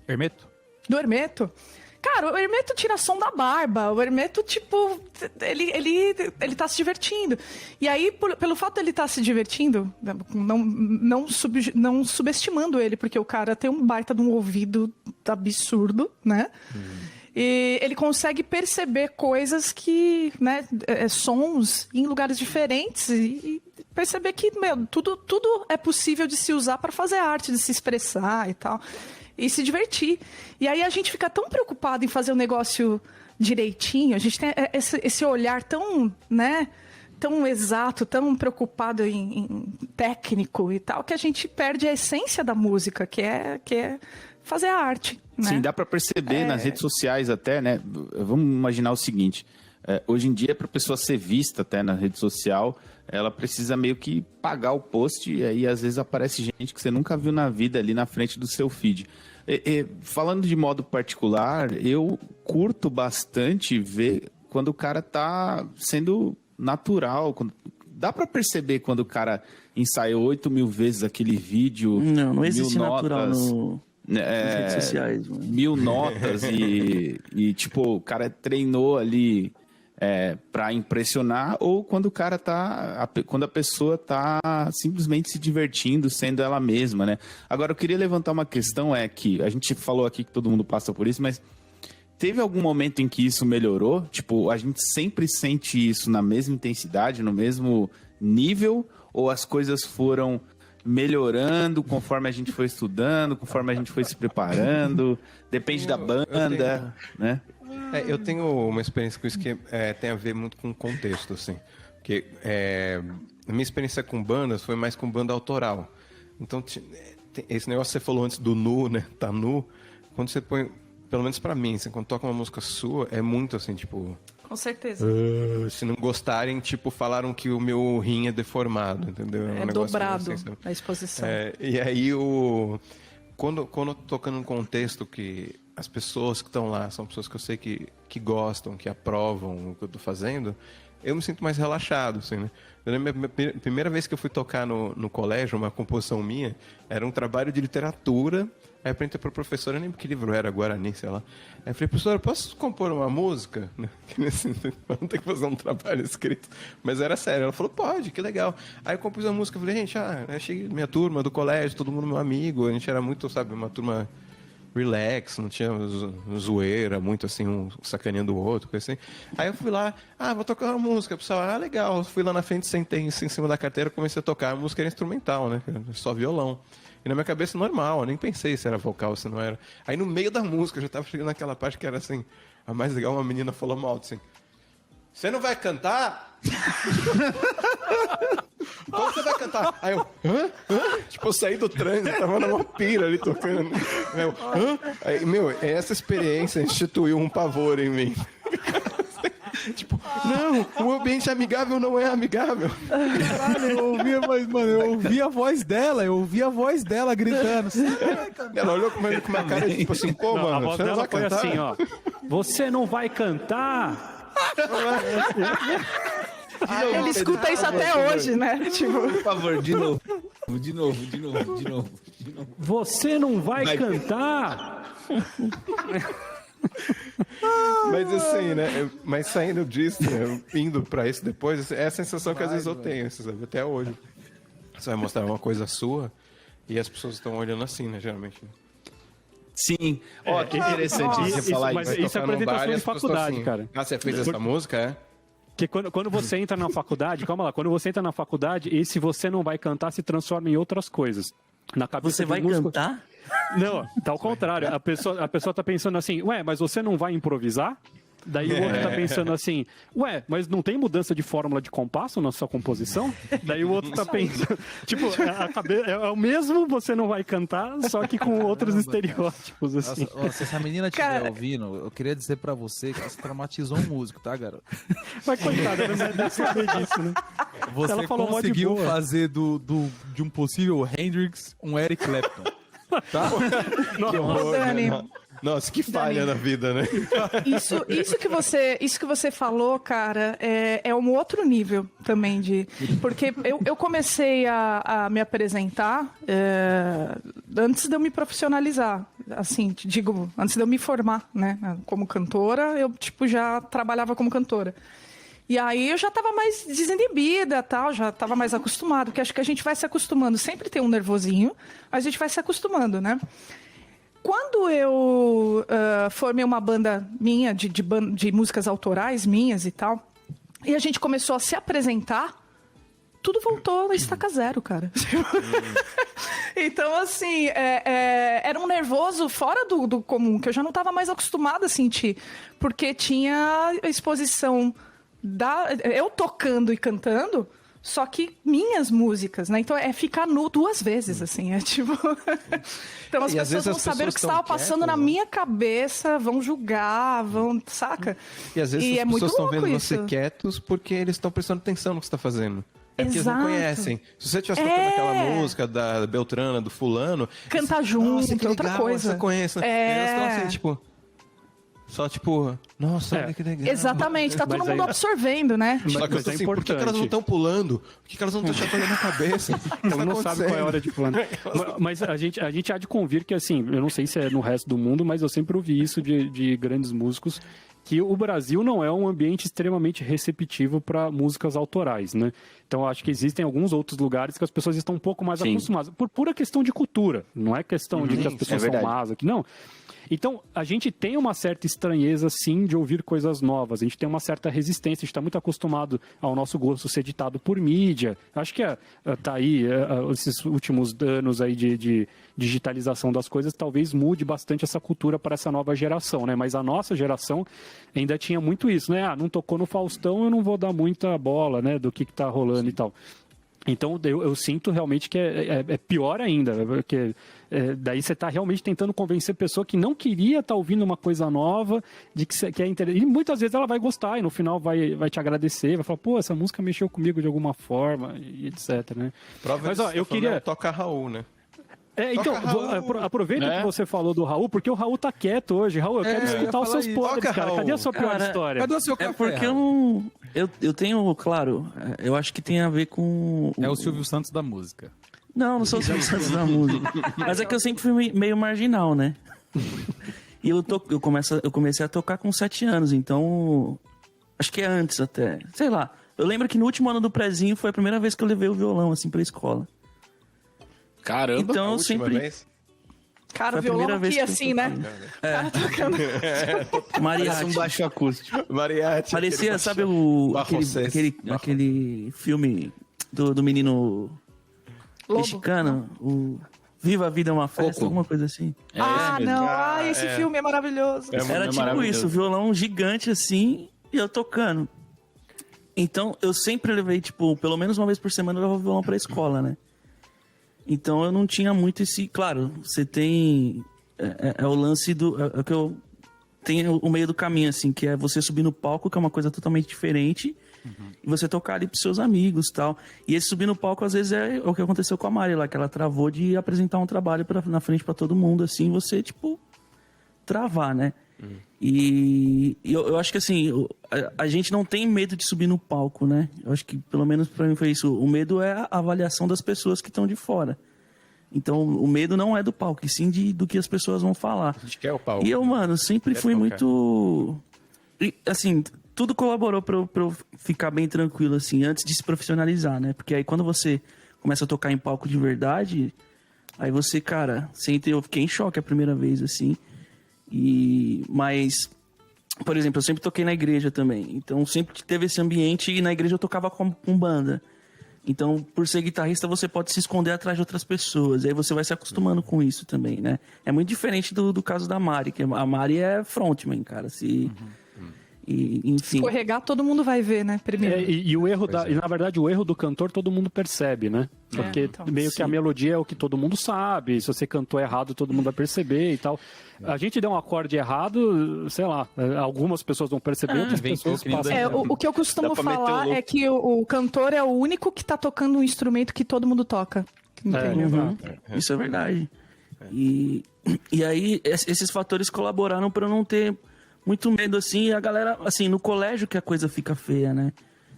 Hermeto? Do Hermeto. Cara, o Hermeto tira som da barba. O Hermeto, tipo, ele tá se divertindo. E aí, pelo fato dele estar se divertindo, não subestimando ele, porque o cara tem um baita de um ouvido absurdo, né? E ele consegue perceber coisas que, né, sons em lugares diferentes e perceber que, tudo é possível de se usar para fazer arte, de se expressar e tal. E se divertir. E aí a gente fica tão preocupado em fazer o negócio direitinho, a gente tem esse olhar tão, né, tão exato, tão preocupado em técnico e tal, que a gente perde a essência da música, que é fazer a arte. Né? Sim, dá para perceber nas redes sociais até, né? Vamos imaginar o seguinte, hoje em dia, para a pessoa ser vista até na rede social, ela precisa meio que pagar o post e aí às vezes aparece gente que você nunca viu na vida ali na frente do seu feed. Falando de modo particular, eu curto bastante ver quando o cara tá sendo natural. Dá para perceber quando o cara ensaiou 8.000 vezes aquele vídeo. Não existe natural nas redes sociais. Mano. 1000 notas e tipo, o cara treinou ali para impressionar, ou quando o cara quando a pessoa tá simplesmente se divertindo, sendo ela mesma, né? Agora, eu queria levantar uma questão, que a gente falou aqui que todo mundo passa por isso, mas teve algum momento em que isso melhorou? Tipo, a gente sempre sente isso na mesma intensidade, no mesmo nível, ou as coisas foram melhorando conforme a gente foi estudando, conforme a gente foi se preparando? Depende da banda, né? Eu tenho uma experiência com isso que tem a ver muito com o contexto, assim. Porque a minha experiência com bandas foi mais com banda autoral. Então, esse negócio que você falou antes do nu, né? Tá nu. Quando você põe, pelo menos pra mim, assim, quando toca uma música sua, é muito assim, tipo... Com certeza. Se não gostarem, tipo, falaram que o meu rim é deformado, entendeu? É um dobrado assim, a exposição. E aí quando eu tô tocando num contexto que as pessoas que estão lá são pessoas que eu sei que gostam, que aprovam o que eu tô fazendo, eu me sinto mais relaxado, assim, né? Eu lembro, minha primeira vez que eu fui tocar no colégio, uma composição minha, era um trabalho de literatura. Aí eu perguntei para a professora, nem que livro era, Guarani, sei lá. Aí eu falei, professora, posso compor uma música? Não tem que fazer um trabalho escrito. Mas era sério. Ela falou, pode, que legal. Aí eu compus a música, eu falei, gente, achei minha turma do colégio, todo mundo meu amigo. A gente era muito, sabe, uma turma relax, não tinha zoeira, muito assim, um sacaneando o outro, coisa assim. Aí eu fui lá, vou tocar uma música, pessoal, legal. Eu fui lá na frente, sentei em cima da carteira, comecei a tocar. A música era instrumental, né? Só violão. E na minha cabeça, normal, eu nem pensei se era vocal ou se não era. Aí no meio da música, eu já tava chegando naquela parte que era assim, a mais legal, uma menina falou mal, assim, você não vai cantar? Como você vai cantar? Aí eu, hã? Tipo, eu saí do trânsito, tava numa pira ali tocando. Aí, essa experiência instituiu um pavor em mim. Tipo, não, o ambiente amigável não é amigável. Caralho, eu ouvi a voz dela gritando. Ela olhou com uma cara de tipo assim, pô, mano, a voz você não dela vai foi cantar? assim, ó. Você não vai cantar? Ele escuta isso até hoje, né? Tipo... Por favor, de novo. De novo. Você não vai cantar? Mas assim, né? Mas saindo disso, né, indo pra isso depois, é a sensação que às vezes eu tenho, sabe? Até hoje. Você vai mostrar uma coisa sua e as pessoas estão olhando assim, né? Geralmente. Sim. Ó, que interessante você falar mas isso. isso é apresentação de faculdade, assim, cara. Você fez essa música, é? Porque quando você entra na faculdade, calma lá, quando você entra na faculdade, esse você não vai cantar se transforma em outras coisas. Na cabeça Você vai cantar? Não, tá ao contrário. A pessoa tá pensando assim, mas você não vai improvisar? Daí o outro tá pensando assim, mas não tem mudança de fórmula de compasso na sua composição? Daí o outro tá pensando, tipo, é o mesmo, você não vai cantar, só que com outros estereótipos, assim. Nossa, se essa menina estiver ouvindo, eu queria dizer pra você que você traumatizou um músico, tá, garoto? Mas coitada, não deve saber disso, né? Você Ela falou mó de conseguiu boa. fazer de um possível Hendrix um Eric Clapton. Tá? Dani, Nossa, que falha na vida, né? Isso que você falou, cara, é um outro nível também de... Porque eu comecei a me apresentar antes de eu me profissionalizar, assim, digo, antes de eu me formar, né? Como cantora, eu, tipo, já trabalhava como cantora. E aí eu já estava mais desinibida, tal, já estava mais acostumada, porque acho que a gente vai se acostumando. Sempre tem um nervosinho, mas a gente vai se acostumando, né? Quando eu formei uma banda minha, de músicas autorais minhas e tal, e a gente começou a se apresentar, tudo voltou a estaca zero, cara. Então, assim, era um nervoso fora do comum, que eu já não estava mais acostumada a sentir, porque tinha a exposição eu tocando e cantando, só que minhas músicas, né? Então ficar nu duas vezes, assim, tipo... Então as pessoas vão saber o que estava passando na minha cabeça, vão julgar, saca? E às vezes as pessoas estão vendo isso. você quietos porque eles estão prestando atenção no que você está fazendo. É porque eles não Exato. conhecem. Se você estivesse tocando aquela música da Beltrana, do fulano... Cantar junto, nossa, que outra legal, coisa. Você conhece. Eles estão assim, tipo... Só tipo, nossa, olha que legal. Exatamente, tá todo Mas mundo aí- absorvendo, né? Só que eu tô assim, por que elas não estão pulando? Por que elas não estão chatando na cabeça? Ela não sabe qual é a hora de plano. Mas a gente há de convir que, assim, eu não sei se é no resto do mundo, mas eu sempre ouvi isso de grandes músicos, que o Brasil não é um ambiente extremamente receptivo para músicas autorais, né? Então, acho que existem alguns outros lugares que as pessoas estão um pouco mais acostumadas, por pura questão de cultura, não é questão de que as pessoas são más aqui, não. Então, a gente tem uma certa estranheza, sim, de ouvir coisas novas. A gente tem uma certa resistência. A gente está muito acostumado ao nosso gosto ser ditado por mídia. Acho que tá aí, esses últimos anos aí de digitalização das coisas, talvez mude bastante essa cultura para essa nova geração, né? Mas a nossa geração ainda tinha muito isso, né? Não tocou no Faustão, eu não vou dar muita bola, né? Do que tá rolando e tal. Então, eu sinto realmente que é pior ainda, porque daí você está realmente tentando convencer a pessoa que não queria estar ouvindo uma coisa nova, de que é interessante. E muitas vezes ela vai gostar e no final vai te agradecer, vai falar, pô, essa música mexeu comigo de alguma forma, e etc, né? Prova Mas, ó, eu queria... Toca Raul, né? Então, aproveita que você falou do Raul, porque o Raul tá quieto hoje. Raul, eu quero escutar os seus podres, cara. Cadê a sua pior história? Cadê o seu café? Porque eu tenho, claro, eu acho que tem a ver com... É o Silvio Santos da música. Não sou o Silvio Santos da música. Mas é que eu sempre fui meio marginal, né? E eu comecei a tocar com 7 anos, então... Acho que é antes até. Sei lá. Eu lembro que no último ano do prézinho foi a primeira vez que eu levei o violão, assim, pra escola. Caramba, então eu sempre... Vez? Cara, o violão aqui, assim, né? Cara tocando. Mariachi. um baixo acústico. Mariachi. Parecia, sabe, aquele filme do menino mexicano, o Viva a Vida é uma Festa, Coco. alguma coisa assim. Esse filme é maravilhoso. Era tipo isso, violão gigante assim, e eu tocando. Então, eu sempre levei, tipo, pelo menos uma vez por semana eu levava o violão pra escola, né? Então, eu não tinha muito esse... Claro, você tem... É o lance do... É que eu tenho o meio do caminho, assim, que é você subir no palco, que é uma coisa totalmente diferente, e você tocar ali pros seus amigos e tal. E esse subir no palco, às vezes, é o que aconteceu com a Mari lá, que ela travou de apresentar um trabalho na frente pra todo mundo, assim, você, tipo, travar, né? E eu acho que, assim, a gente não tem medo de subir no palco, né? Eu acho que, pelo menos pra mim foi isso. O medo é a avaliação das pessoas que estão de fora. Então, o medo não é do palco, e sim do que as pessoas vão falar. A gente quer o palco. E eu, mano, sempre fui muito... E, assim, tudo colaborou pra eu ficar bem tranquilo, assim, antes de se profissionalizar, né? Porque aí, quando você começa a tocar em palco de verdade, aí você, cara... Eu fiquei em choque a primeira vez, assim... Mas, por exemplo, eu sempre toquei na igreja também. Então, sempre teve esse ambiente e na igreja eu tocava com banda. Então, por ser guitarrista, você pode se esconder atrás de outras pessoas. Aí você vai se acostumando com isso também, né? É muito diferente do caso da Mari, que a Mari é frontman, cara. Enfim. Escorregar, todo mundo vai ver, né? Primeiro. E o erro e na verdade, o erro do cantor todo mundo percebe, né? Porque meio que a melodia é o que todo mundo sabe. Se você cantou errado, todo mundo vai perceber e tal. A gente der um acorde errado, sei lá, algumas pessoas vão perceber, outras pessoas passam. O que eu costumo falar é que o cantor é o único que tá tocando um instrumento que todo mundo toca. Isso é verdade. E aí, esses fatores colaboraram para eu não ter muito medo, assim, e a galera, assim, no colégio que a coisa fica feia, né?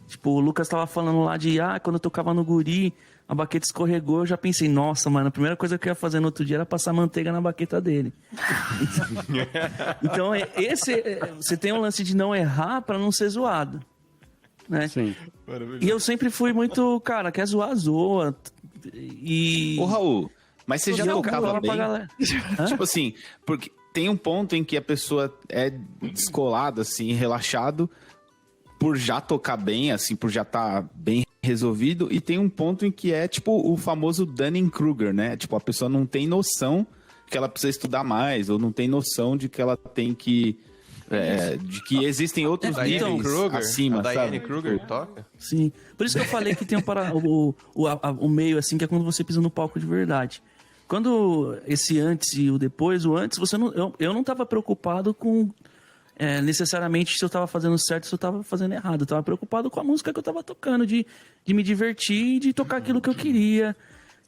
Tipo, o Lucas tava falando lá de, quando eu tocava no Guri, a baqueta escorregou, eu já pensei, nossa, mano, a primeira coisa que eu ia fazer no outro dia era passar manteiga na baqueta dele. Então, você tem um lance de não errar pra não ser zoado, né? Sim. E eu sempre fui muito, cara, quer zoar, zoa. Ô, Raul, mas você já tocava bem? Tipo assim, porque... Tem um ponto em que a pessoa é descolada, assim, relaxado, por já tocar bem, assim, por já estar bem resolvido. E tem um ponto em que é, tipo, o famoso Dunning-Kruger, né? Tipo, a pessoa não tem noção que ela precisa estudar mais, ou não tem noção de que ela tem que... de que existem outros níveis acima, a Diane sabe? Kruger toca? Sim. Por isso que eu falei que tem o meio, assim, que é quando você pisa no palco de verdade. Quando esse antes e o depois, o antes, eu não estava preocupado com necessariamente se eu estava fazendo certo ou se eu estava fazendo errado. Eu estava preocupado com a música que eu estava tocando, de me divertir, de tocar aquilo que eu queria,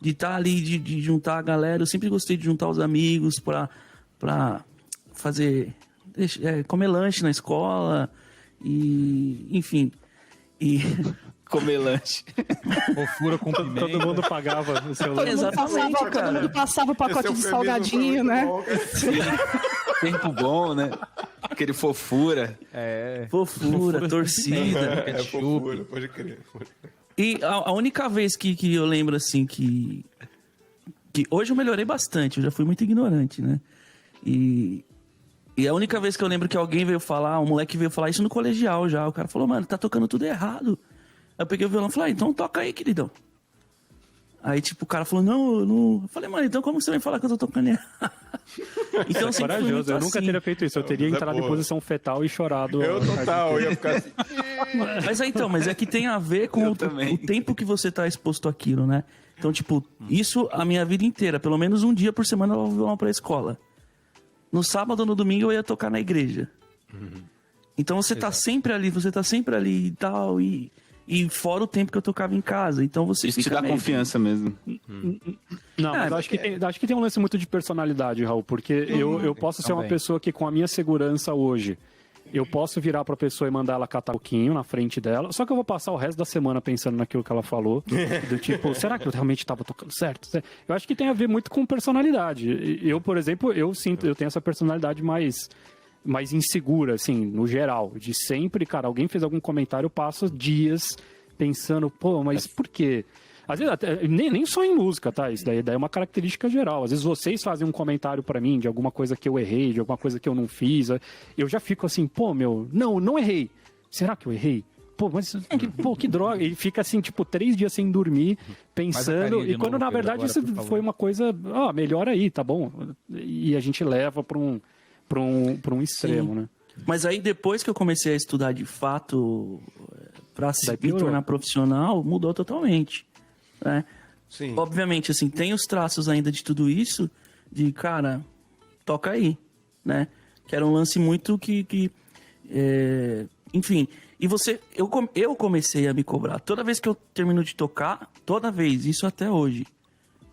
de estar ali, de juntar a galera. Eu sempre gostei de juntar os amigos para fazer, comer lanche na escola, e enfim. Comer lanche. Fofura com pimenta. Todo mundo pagava o seu lanche. Exatamente, Todo mundo passava o pacote de salgadinho, né? Tempo bom, né? Aquele fofura. Fofura, torcida. Fofura, pode crer. E a única vez que eu lembro, assim, que hoje eu melhorei bastante, eu já fui muito ignorante, né? E a única vez que eu lembro que alguém veio falar, um moleque veio falar isso no colegial já, o cara falou, mano, tá tocando tudo errado. Aí eu peguei o violão e falei, então toca aí, queridão. Aí, tipo, o cara falou, não, eu não... Eu falei, mano, então como você vai falar que eu tô tocando errado? Então, assim, corajoso, eu nunca teria feito isso. Eu teria entrado em posição fetal e chorado. Eu ia ficar assim... Mas é que tem a ver com o tempo que você tá exposto àquilo, né? Então, tipo, isso a minha vida inteira. Pelo menos um dia por semana eu vou violão pra escola. No sábado ou no domingo eu ia tocar na igreja. Então você tá sempre ali e tal, e e fora o tempo que eu tocava em casa. Então você Isso te fica dá confiança mesmo. Não, mas acho que tem um lance muito de personalidade, Raul, porque eu posso ser uma pessoa que, com a minha segurança hoje, eu posso virar pra pessoa e mandar ela catar um pouquinho na frente dela, só que eu vou passar o resto da semana pensando naquilo que ela falou, do tipo, será que eu realmente estava tocando certo? Eu acho que tem a ver muito com personalidade. Eu, por exemplo, eu tenho essa personalidade mais insegura, assim, no geral, de sempre, cara, alguém fez algum comentário, eu passo dias pensando, pô, mas por quê? Às vezes, nem só em música, tá? Isso daí é uma característica geral. Às vezes vocês fazem um comentário pra mim de alguma coisa que eu errei, de alguma coisa que eu não fiz. Eu já fico assim, pô, não errei. Será que eu errei? Pô, mas que droga. E fica assim, tipo, 3 dias sem dormir, pensando. E quando, na verdade, isso foi uma coisa, melhor aí, tá bom? E a gente leva pra um extremo, né? Mas aí, depois que eu comecei a estudar de fato, pra me tornar profissional, mudou totalmente. Né? Sim. Obviamente, assim, tem os traços ainda de tudo isso, de, cara, toca aí, né? Que era um lance muito enfim, e eu comecei a me cobrar. Toda vez que eu termino de tocar, toda vez, isso até hoje,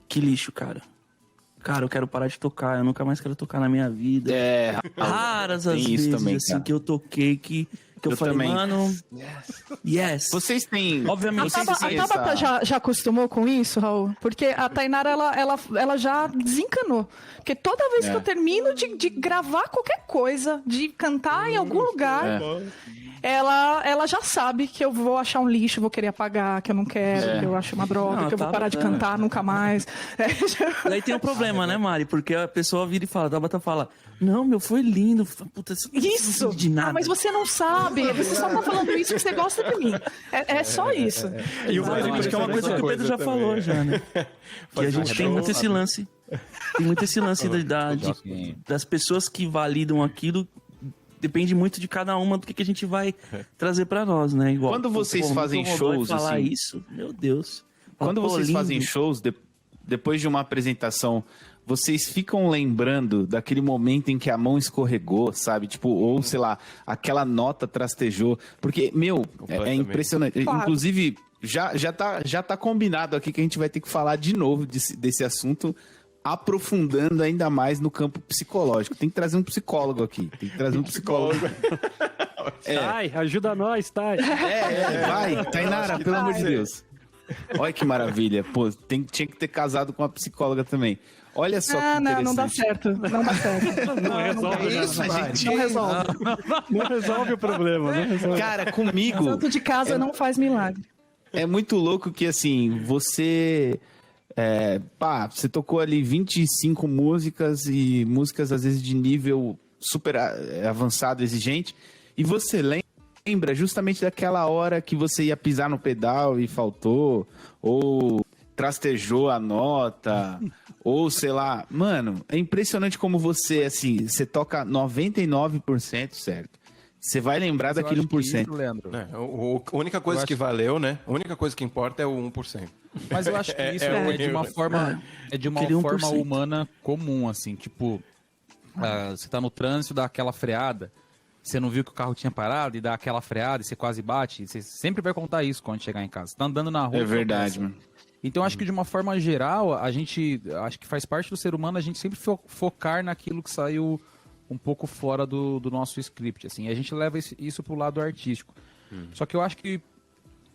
que lixo, cara. Cara, eu quero parar de tocar, eu nunca mais quero tocar na minha vida. Raras as vezes, também, assim, que eu toquei que eu falei, também. Mano, yes. Vocês têm... Obviamente, a Tabata já acostumou com isso, Raul? Porque a Tainara, ela já desencanou. Porque toda vez que eu termino de gravar qualquer coisa, de cantar em algum lugar... Ela já sabe que eu vou achar um lixo, vou querer apagar, que eu não quero, que eu acho uma droga, que eu vou parar de cantar nunca mais. Daí tem um problema, né, Mari? Porque a pessoa vira e fala, a Tabata fala, não, meu, foi lindo. Puta, isso! De nada. Mas você não sabe, você só tá falando isso porque você gosta de mim. É só isso. E o acho que é uma coisa que o Pedro já falou, já, né? Que a gente tem muito esse lance. Tem muito esse lance das pessoas que validam aquilo. Depende muito de cada uma do que a gente vai trazer pra nós, né? Igual, quando vocês fazem shows, falar assim, isso, meu Deus. Quando vocês fazem shows, depois de uma apresentação, vocês ficam lembrando daquele momento em que a mão escorregou, sabe? Tipo, ou sei lá, aquela nota trastejou. Porque, é impressionante. Claro. Inclusive, já tá combinado aqui que a gente vai ter que falar de novo desse assunto, aprofundando ainda mais no campo psicológico. Tem que trazer um psicólogo aqui. Tem que trazer um psicólogo. Thay, ajuda nós, Thay. Vai, Tainara, pelo amor de Deus. Olha que maravilha. Pô, tinha que ter casado com uma psicóloga também. Olha só que interessante. Não dá certo. Não dá certo. Não resolve isso, gente. Não resolve. Não resolve o problema. Não resolve. Cara, comigo... Santo de casa não faz milagre. É muito louco que, assim, você... você tocou ali 25 músicas e músicas às vezes de nível super avançado, exigente, e você lembra justamente daquela hora que você ia pisar no pedal e faltou, ou trastejou a nota, ou sei lá, mano, é impressionante como você, assim, você toca 99% certo. Você vai lembrar daquele 1%. A única coisa que valeu, né? A única coisa que importa é o 1%. Mas eu acho que isso é de uma forma, forma humana comum, assim. Tipo, você tá no trânsito, dá aquela freada, você não viu que o carro tinha parado e dá aquela freada e você quase bate. Você sempre vai contar isso quando chegar em casa. Você tá andando na rua. É verdade, mano. Então, acho que de uma forma geral, acho que faz parte do ser humano a gente sempre focar naquilo que saiu um pouco fora do nosso script, assim. A gente leva isso pro lado artístico. Só que eu acho que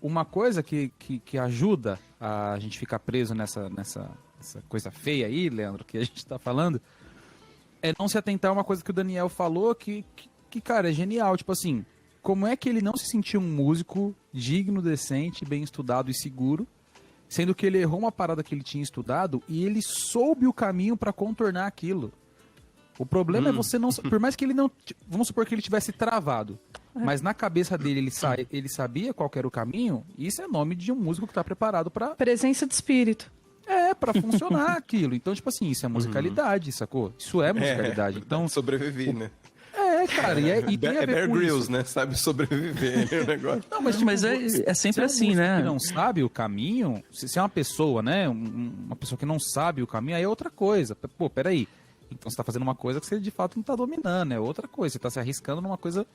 uma coisa que ajuda a gente ficar preso nessa coisa feia aí, Leandro, que a gente tá falando, é não se atentar a uma coisa que o Daniel falou que, cara, é genial. Tipo assim, como é que ele não se sentiu um músico digno, decente, bem estudado e seguro, sendo que ele errou uma parada que ele tinha estudado e ele soube o caminho para contornar aquilo. O problema é você não... Por mais que ele não... Vamos supor que ele tivesse travado. Mas na cabeça dele ele sabia qual que era o caminho. Isso é nome de um músico que está preparado para... Presença de espírito. Para funcionar aquilo. Então, tipo assim, isso é musicalidade, sacou? Isso é musicalidade. Então, sobreviver, né? Cara. E tem a ver Bear com Grylls, isso. né? Sabe sobreviver o negócio. Não, mas é sempre assim, né? Que não sabe o caminho... Se é uma pessoa, né? Uma pessoa que não sabe o caminho, aí é outra coisa. Pô, peraí. Então você tá fazendo uma coisa que você de fato não tá dominando, é outra coisa. Você tá se arriscando numa coisa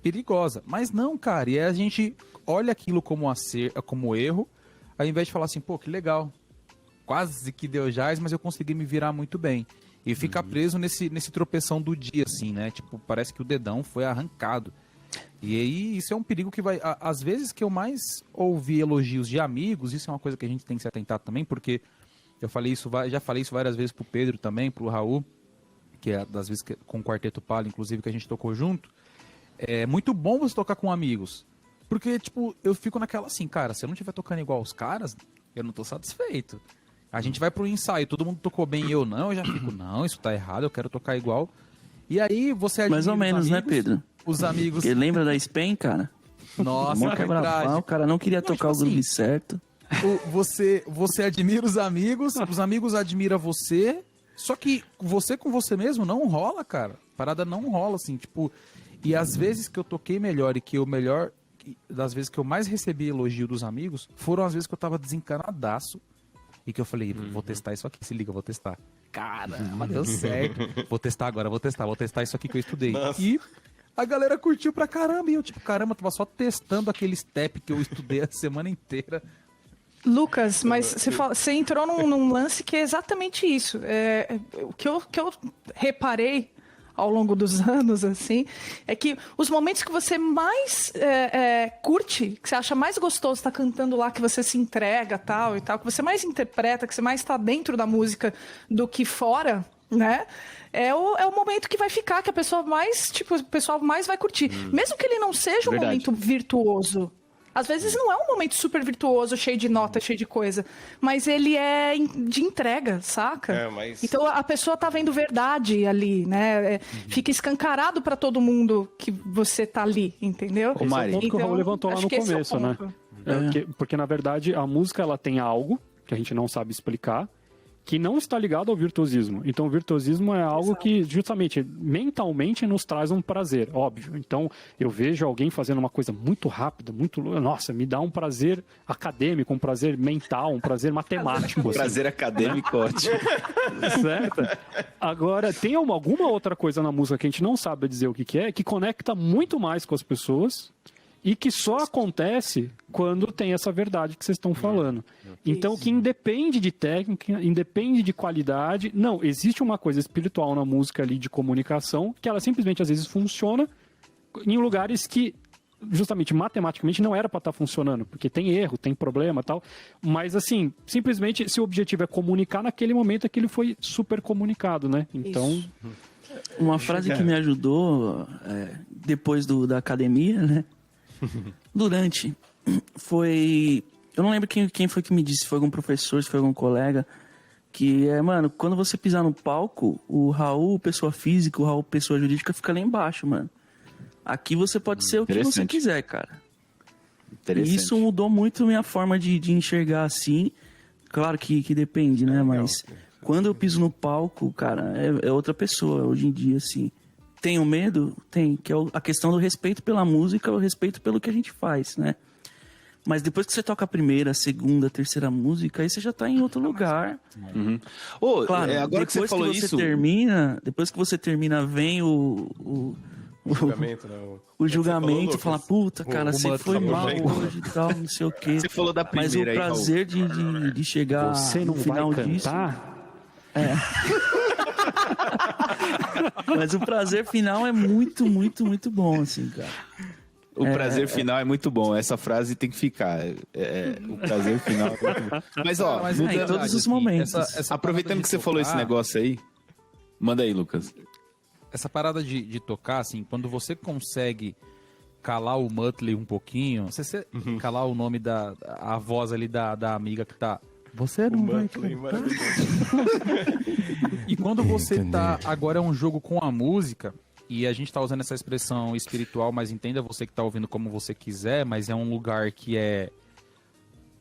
perigosa. Mas não, cara, e aí a gente olha aquilo como erro, ao invés de falar assim, pô, que legal, quase que deu jazz, mas eu consegui me virar muito bem. E fica preso nesse tropeção do dia, assim, né? Tipo, parece que o dedão foi arrancado. E aí, isso é um perigo que vai... Às vezes que eu mais ouvi elogios de amigos, isso é uma coisa que a gente tem que se atentar também, porque já falei isso várias vezes pro Pedro também, pro Raul, que é das vezes com o Quarteto Palo, inclusive, que a gente tocou junto. É muito bom você tocar com amigos. Porque, tipo, eu fico naquela assim, cara, se eu não estiver tocando igual os caras, eu não tô satisfeito. A gente vai pro ensaio, todo mundo tocou bem e eu não, eu já fico, não, isso tá errado, eu quero tocar igual. E aí você admira mais ou menos, amigos, né, Pedro? Os amigos... Porque lembra da Spen, cara? Nossa, é verdade. O cara não queria tocar o groove certo. Você admira os amigos admiram você, só que você com você mesmo não rola, cara. A parada não rola, assim, tipo... E às vezes que eu toquei melhor das vezes que eu mais recebi elogio dos amigos, foram as vezes que eu tava desencanadaço e que eu falei, vou testar isso aqui, se liga, vou testar. Caramba, deu certo. Vou testar agora, vou testar isso aqui que eu estudei. Nossa. E a galera curtiu pra caramba. E eu, tipo, caramba, tava só testando aquele step que eu estudei a semana inteira. Lucas, mas você entrou num lance que é exatamente isso. O que eu reparei ao longo dos anos, assim, é que os momentos que você mais curte, que você acha mais gostoso estar cantando lá, que você se entrega, tal e tal, que você mais interpreta, que você mais está dentro da música do que fora, né? É o momento que vai ficar, que a pessoa mais, tipo, o pessoal mais vai curtir. Mesmo que ele não seja um momento virtuoso. Às vezes não é um momento super virtuoso, cheio de nota, cheio de coisa. Mas ele é de entrega, saca? Então a pessoa tá vendo verdade ali, né? Fica escancarado pra todo mundo que você tá ali, entendeu? Esse é o ponto que o Raul levantou lá no começo, né? Porque, na verdade, a música ela tem algo que a gente não sabe explicar, que não está ligado ao virtuosismo. Então, o virtuosismo é algo que, justamente, mentalmente nos traz um prazer, óbvio. Então, eu vejo alguém fazendo uma coisa muito rápida, nossa, me dá um prazer acadêmico, um prazer mental, um prazer matemático. Assim. Prazer acadêmico, ótimo. Certo? Agora, tem alguma outra coisa na música que a gente não sabe dizer o que é, que conecta muito mais com as pessoas e que só acontece quando tem essa verdade que vocês estão falando. Então, que independe de técnica, independe de qualidade. Não, existe uma coisa espiritual na música ali de comunicação que ela simplesmente, às vezes, funciona em lugares que, justamente, matematicamente, não era para estar funcionando. Porque tem erro, tem problema e tal. Mas, assim, simplesmente, se o objetivo é comunicar, naquele momento aquilo foi super comunicado, né? Então... Uma frase que me ajudou depois da academia, né? Durante foi... Eu não lembro quem foi que me disse, se foi algum professor, se foi algum colega, que mano, quando você pisar no palco, o Raul, pessoa física, o Raul, pessoa jurídica, fica lá embaixo, mano. Aqui você pode ser o que você quiser, cara. E isso mudou muito minha forma de enxergar assim. Claro que depende, né? Mas quando eu piso no palco, cara, é outra pessoa hoje em dia, assim. Tenho medo? Tem, que é a questão do respeito pela música, o respeito pelo que a gente faz, né? Mas depois que você toca a primeira, a segunda, a terceira música, aí você já tá em outro lugar. Claro, agora que você falou isso... Depois que você termina, vem o julgamento, né? O julgamento, fala, puta, cara, você foi mal hoje e tal, não sei o quê. Você falou da primeira. Mas o prazer de chegar no final disso... Mas o prazer final é muito, muito, muito bom, assim, cara. O prazer final é muito bom. Essa frase tem que ficar. O prazer final é muito bom. Mas, em todos os momentos. Aproveitando que você falou esse negócio aí, manda aí, Lucas. Essa parada de tocar, assim, quando você consegue calar o Muttley um pouquinho, você calar o nome a voz ali da amiga que tá... Você não vai cantar. E quando você tá... Agora é um jogo com a música, e a gente tá usando essa expressão espiritual, mas entenda você que tá ouvindo como você quiser, mas é um lugar que é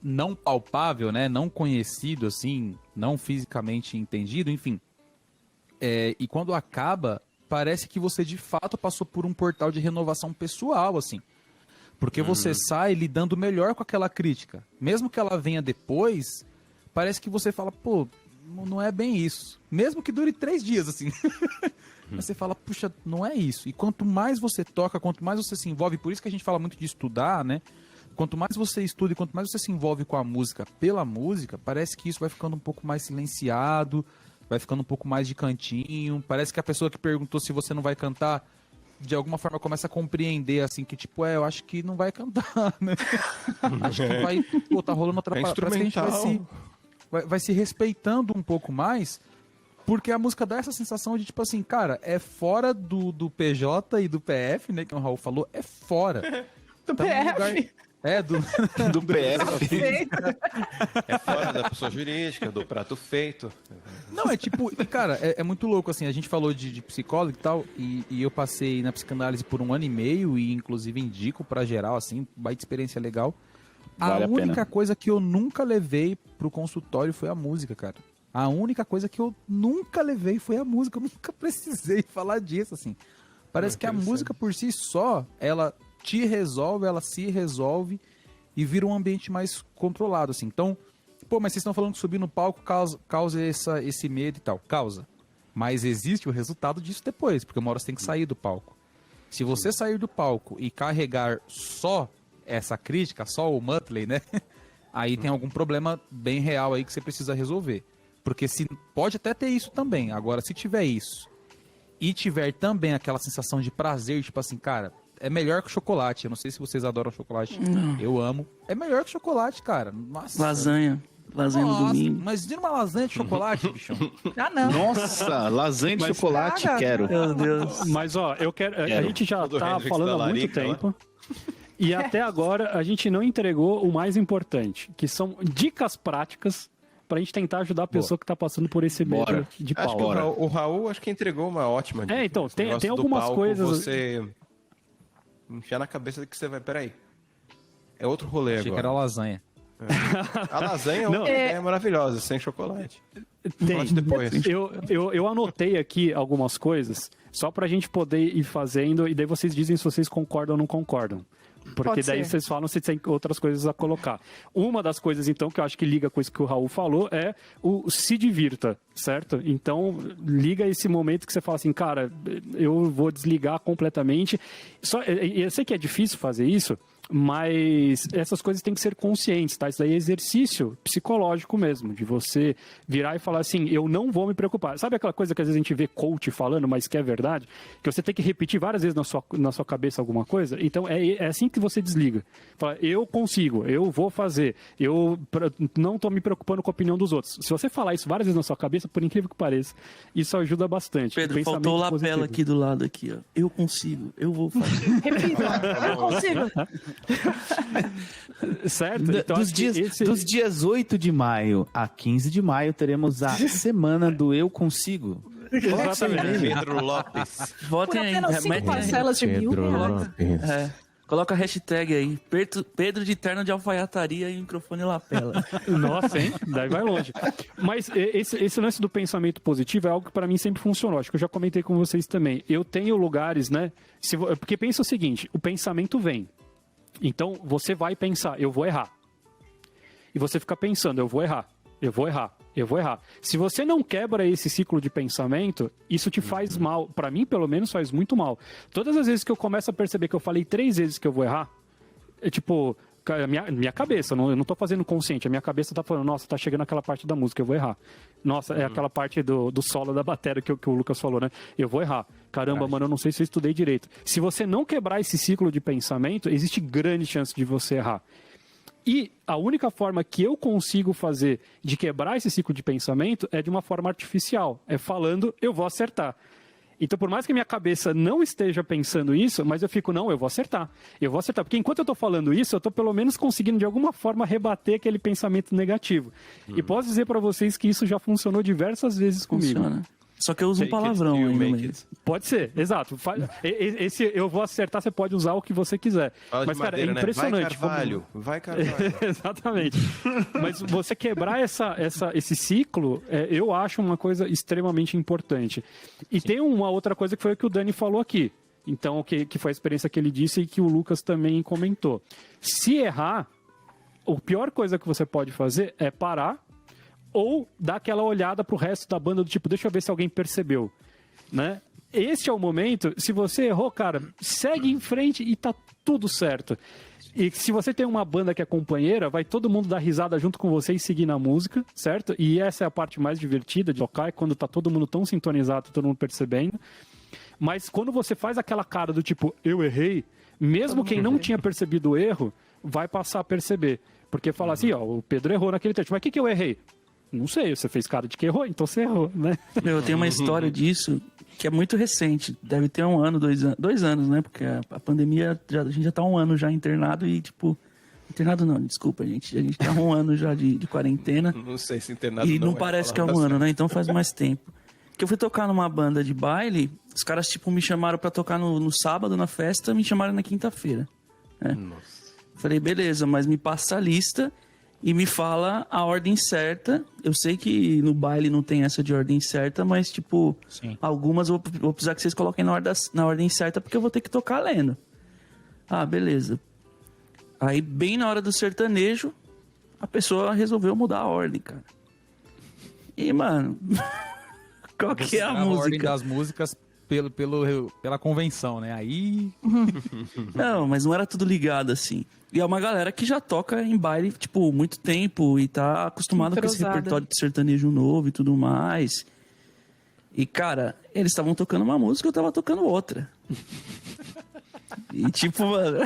não palpável, né? Não conhecido, assim, não fisicamente entendido, enfim. E quando acaba, parece que você de fato passou por um portal de renovação pessoal, assim. Porque você sai lidando melhor com aquela crítica. Mesmo que ela venha depois... Parece que você fala, pô, não é bem isso. Mesmo que dure 3 dias, assim. Mas você fala, puxa, não é isso. E quanto mais você toca, quanto mais você se envolve, por isso que a gente fala muito de estudar, né? Quanto mais você estuda e quanto mais você se envolve com a música, pela música, parece que isso vai ficando um pouco mais silenciado, vai ficando um pouco mais de cantinho. Parece que a pessoa que perguntou se você não vai cantar, de alguma forma começa a compreender, assim, que tipo, eu acho que não vai cantar, né? Acho que vai, pô, tá rolando outra parada. Parece que a gente vai se respeitando um pouco mais, porque a música dá essa sensação de, tipo assim, cara, é fora do PJ e do PF, né, que o Raul falou, é fora. Do PF? Do PF. É fora da pessoa jurídica, do prato feito. Não, é tipo, cara, é muito louco, assim, a gente falou de psicólogo e tal, e eu passei na psicanálise por 1 ano e meio, e inclusive indico pra geral, assim, baita experiência legal. Vale a a única pena. coisa que eu nunca levei pro consultório foi a música, cara. A única coisa que eu nunca levei foi a música, eu nunca precisei falar disso, assim. Parece que a música por si só, ela te resolve, ela se resolve e vira um ambiente mais controlado, assim. Então, pô, mas vocês estão falando que subir no palco causa esse medo e tal. Causa. Mas existe o resultado disso depois, porque uma hora você tem que sair do palco. Se você sair do palco e carregar só essa crítica, só o Muttley, né? Aí tem algum problema bem real aí que você precisa resolver. Porque pode até ter isso também. Agora, se tiver isso e tiver também aquela sensação de prazer, tipo assim, cara, é melhor que chocolate. Eu não sei se vocês adoram chocolate. Não. Eu amo. É melhor que chocolate, cara. Nossa. Lasanha no domingo. Mas vira uma lasanha de chocolate, bichão. Ah, não. Nossa, lasanha de chocolate, Cara, quero. Meu Deus. Mas, ó, eu quero. A gente já Do tá Hendrix falando da há muito Larica, tempo. E até agora a gente não entregou o mais importante, que são dicas práticas pra gente tentar ajudar a pessoa que tá passando por esse medo Bora. de Acho que palco. o Raul acho que entregou uma ótima dica. então, Esse tem negócio do algumas palco, coisas- Você enfiar na cabeça que você vai... Peraí. É outro rolê Achei que era agora. lasanha. A lasanha é uma ideia maravilhosa, sem chocolate. Tem. Conte depois. Eu anotei aqui algumas coisas, só pra gente poder ir fazendo, e daí vocês dizem se vocês concordam ou não concordam. Porque Pode daí ser. vocês falam se tem outras coisas a colocar. Uma das coisas, então, que eu acho que liga com isso que o Raul falou, é o se divirta, certo? Então, liga esse momento que você fala assim, cara, eu vou desligar completamente. Eu sei que é difícil fazer isso, mas essas coisas têm que ser conscientes, tá? Isso daí é exercício psicológico mesmo, de você virar e falar assim, eu não vou me preocupar. Sabe aquela coisa que às vezes a gente vê coach falando, mas que é verdade? Que você tem que repetir várias vezes na sua cabeça alguma coisa? Então, é assim que você desliga. Fala, eu consigo, eu vou fazer, eu não estou me preocupando com a opinião dos outros. Se você falar isso várias vezes na sua cabeça, por incrível que pareça, isso ajuda bastante. Pedro, faltou o lapela aqui do lado, aqui, ó. Eu consigo, eu vou fazer. Repita, eu consigo. Certo? Então, Dos dias 8 de maio a 15 de maio, teremos a semana do Eu Consigo. Exatamente. Pedro Lopes. Por Votem aí, apenas 5 metem aí. parcelas de R$1.000. É. Coloca a hashtag aí, Pedro de terno de alfaiataria e microfone lapela. Nossa, hein? Daí vai longe. Mas esse lance do pensamento positivo é algo que para mim sempre funcionou. Acho que eu já comentei com vocês também. Eu tenho lugares, né? Porque pensa o seguinte, o pensamento vem. Então, você vai pensar, eu vou errar. E você fica pensando, eu vou errar, eu vou errar, eu vou errar. Se você não quebra esse ciclo de pensamento, isso te faz mal. Para mim, pelo menos, faz muito mal. Todas as vezes que eu começo a perceber que eu falei 3 vezes que eu vou errar, é tipo, minha cabeça, eu não tô fazendo consciente, a minha cabeça tá falando, nossa, tá chegando aquela parte da música, eu vou errar. Nossa, é aquela parte do solo da bateria que o Lucas falou, né? Eu vou errar. Caramba, mano, eu não sei se eu estudei direito. Se você não quebrar esse ciclo de pensamento, existe grande chance de você errar. E a única forma que eu consigo fazer de quebrar esse ciclo de pensamento é de uma forma artificial. É falando, eu vou acertar. Então, por mais que minha cabeça não esteja pensando isso, mas eu fico, não, eu vou acertar. Eu vou acertar. Porque enquanto eu estou falando isso, eu estou pelo menos conseguindo, de alguma forma, rebater aquele pensamento negativo. E posso dizer para vocês que isso já funcionou diversas vezes comigo. Funciona. Só que eu uso um palavrão aí no meio. Pode ser, exato. Esse eu vou acertar, você pode usar o que você quiser. Fala Mas, de cara, madeira, é impressionante. Né? Vai Carvalho. Exatamente. Mas você quebrar esse ciclo, eu acho uma coisa extremamente importante. E tem uma outra coisa que foi o que o Dani falou aqui. Então, que foi a experiência que ele disse e que o Lucas também comentou. Se errar, a pior coisa que você pode fazer é parar, ou dar aquela olhada pro resto da banda do tipo, deixa eu ver se alguém percebeu, né? Este é o momento, se você errou, cara, segue em frente e tá tudo certo. E se você tem uma banda que é companheira, vai todo mundo dar risada junto com você e seguir na música, certo? E essa é a parte mais divertida de tocar, é quando tá todo mundo tão sintonizado, todo mundo percebendo. Mas quando você faz aquela cara do tipo, eu errei, mesmo quem não tinha percebido o erro, vai passar a perceber. Porque fala assim, ó, o Pedro errou naquele trecho, mas o que eu errei? Não sei, você fez cara de que errou, então você errou, né? Eu tenho uma história disso que é muito recente. Deve ter 1 ano, 2 anos. 2 anos, né? Porque a pandemia, a gente já tá 1 ano já internado e, tipo... Internado não, desculpa, gente. A gente tá 1 ano já de quarentena. Não sei se internado e não parece que é 1 ano, né? Então faz mais tempo. Que eu fui tocar numa banda de baile, os caras, tipo, me chamaram pra tocar no sábado, na festa, me chamaram na quinta-feira. Né? Nossa. Falei, beleza, mas me passa a lista... E me fala a ordem certa. Eu sei que no baile não tem essa de ordem certa, mas, tipo, Sim. algumas eu vou precisar que vocês coloquem na ordem certa, porque eu vou ter que tocar lendo. Ah, beleza. Aí, bem na hora do sertanejo, a pessoa resolveu mudar a ordem, cara. E, mano, qual que é a música? A ordem das músicas pela convenção, né? Aí... Não, mas não era tudo ligado assim. E é uma galera que já toca em baile, tipo, muito tempo e tá acostumada com esse repertório de sertanejo novo e tudo mais. E, cara, eles estavam tocando uma música, eu tava tocando outra. E, tipo, mano...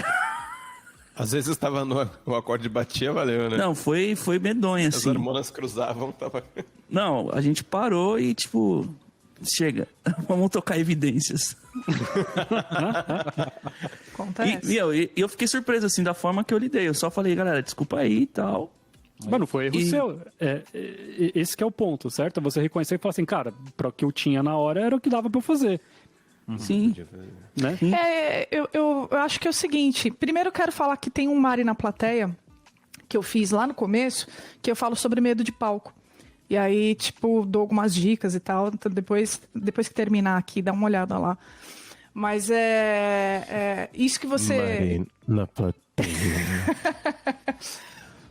Às vezes tava o acorde batia, valeu, né? Não, foi medonho, assim. As hormonas cruzavam, tava... Não, a gente parou e, tipo... Chega, vamos tocar evidências. Acontece. E eu fiquei surpreso, assim, da forma que eu lidei. Eu só falei, galera, desculpa aí e tal. Mas não foi erro seu. Esse que é o ponto, certo? Você reconhecer e falar assim, cara, para o que eu tinha na hora era o que dava para eu fazer. Sim. Né? Eu acho que é o seguinte. Primeiro eu quero falar que tem um Mari na plateia, que eu fiz lá no começo, que eu falo sobre medo de palco. E aí, tipo, dou algumas dicas e tal. Então depois que terminar aqui, dá uma olhada lá. Mas isso que você... Mari na plateia.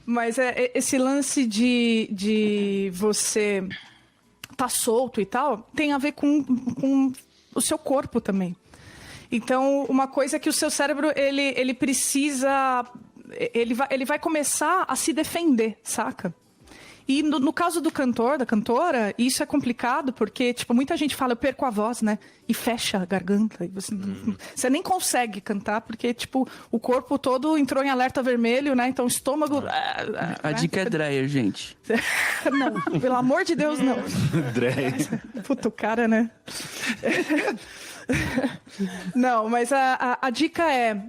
Mas esse lance de você tá solto e tal, tem a ver com o seu corpo também. Então, uma coisa é que o seu cérebro, ele precisa... Ele vai começar a se defender, saca? E no caso do cantor, da cantora, isso é complicado porque, tipo, muita gente fala, eu perco a voz, né? E fecha a garganta. E você nem consegue cantar porque, tipo, o corpo todo entrou em alerta vermelho, né? Então o estômago... A dica é Dreyer, gente. Não, pelo amor de Deus, não. Dreyer. Puta, o cara, né? Não, mas a dica é...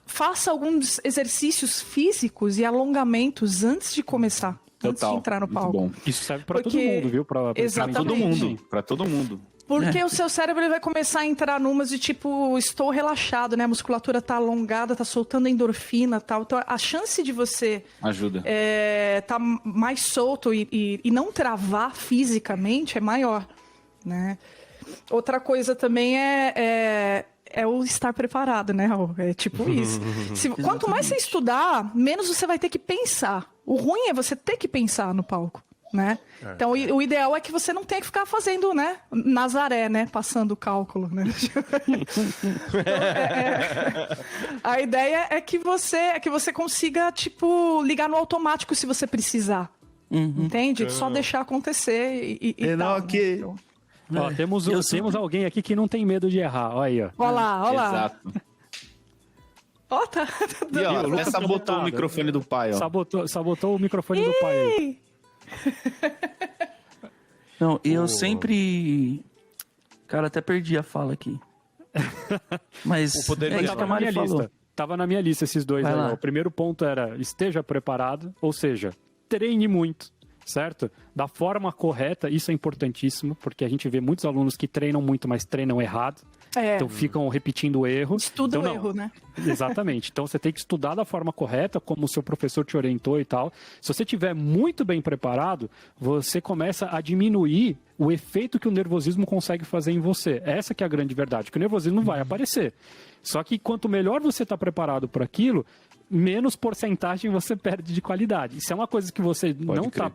Faça alguns exercícios físicos e alongamentos antes de começar. Antes de entrar no palco. Bom. Isso serve para todo mundo, viu? Pra Exatamente. Para todo mundo. Porque o seu cérebro ele vai começar a entrar numas de tipo, estou relaxado, né? A musculatura tá alongada, tá soltando endorfina e tal. Então a chance de você ajuda. Tá mais solto e não travar fisicamente é maior, né? Outra coisa também é o estar preparado, né, Raul? É tipo isso. Quanto mais você estudar, menos você vai ter que pensar. O ruim é você ter que pensar no palco, né? Então, o ideal é que você não tenha que ficar fazendo, né, Nazaré, né, passando o cálculo, né? Então, a ideia é que você consiga, tipo, ligar no automático se você precisar. Entende? Só deixar acontecer e tal, que... né? Então... Ó, temos alguém aqui que não tem medo de errar. Olha aí, ó. Olha lá. Exato. Ó, tá. E ó, até sabotou o microfone do pai, ó. Sabotou o microfone do pai aí. Não, eu sempre... Cara, até perdi a fala aqui. Mas o poder é isso que a Mari falou. Tava na minha lista esses dois aí. Ó. O primeiro ponto era esteja preparado, ou seja, treine muito. Certo? Da forma correta, isso é importantíssimo, porque a gente vê muitos alunos que treinam muito, mas treinam errado. Então ficam repetindo o erro. Estuda então, o erro, né? Exatamente. Então você tem que estudar da forma correta, como o seu professor te orientou e tal. Se você estiver muito bem preparado, você começa a diminuir o efeito que o nervosismo consegue fazer em você. Essa que é a grande verdade, que o nervosismo vai aparecer. Só que quanto melhor você está preparado para aquilo, menos porcentagem você perde de qualidade. Se é uma coisa que você não está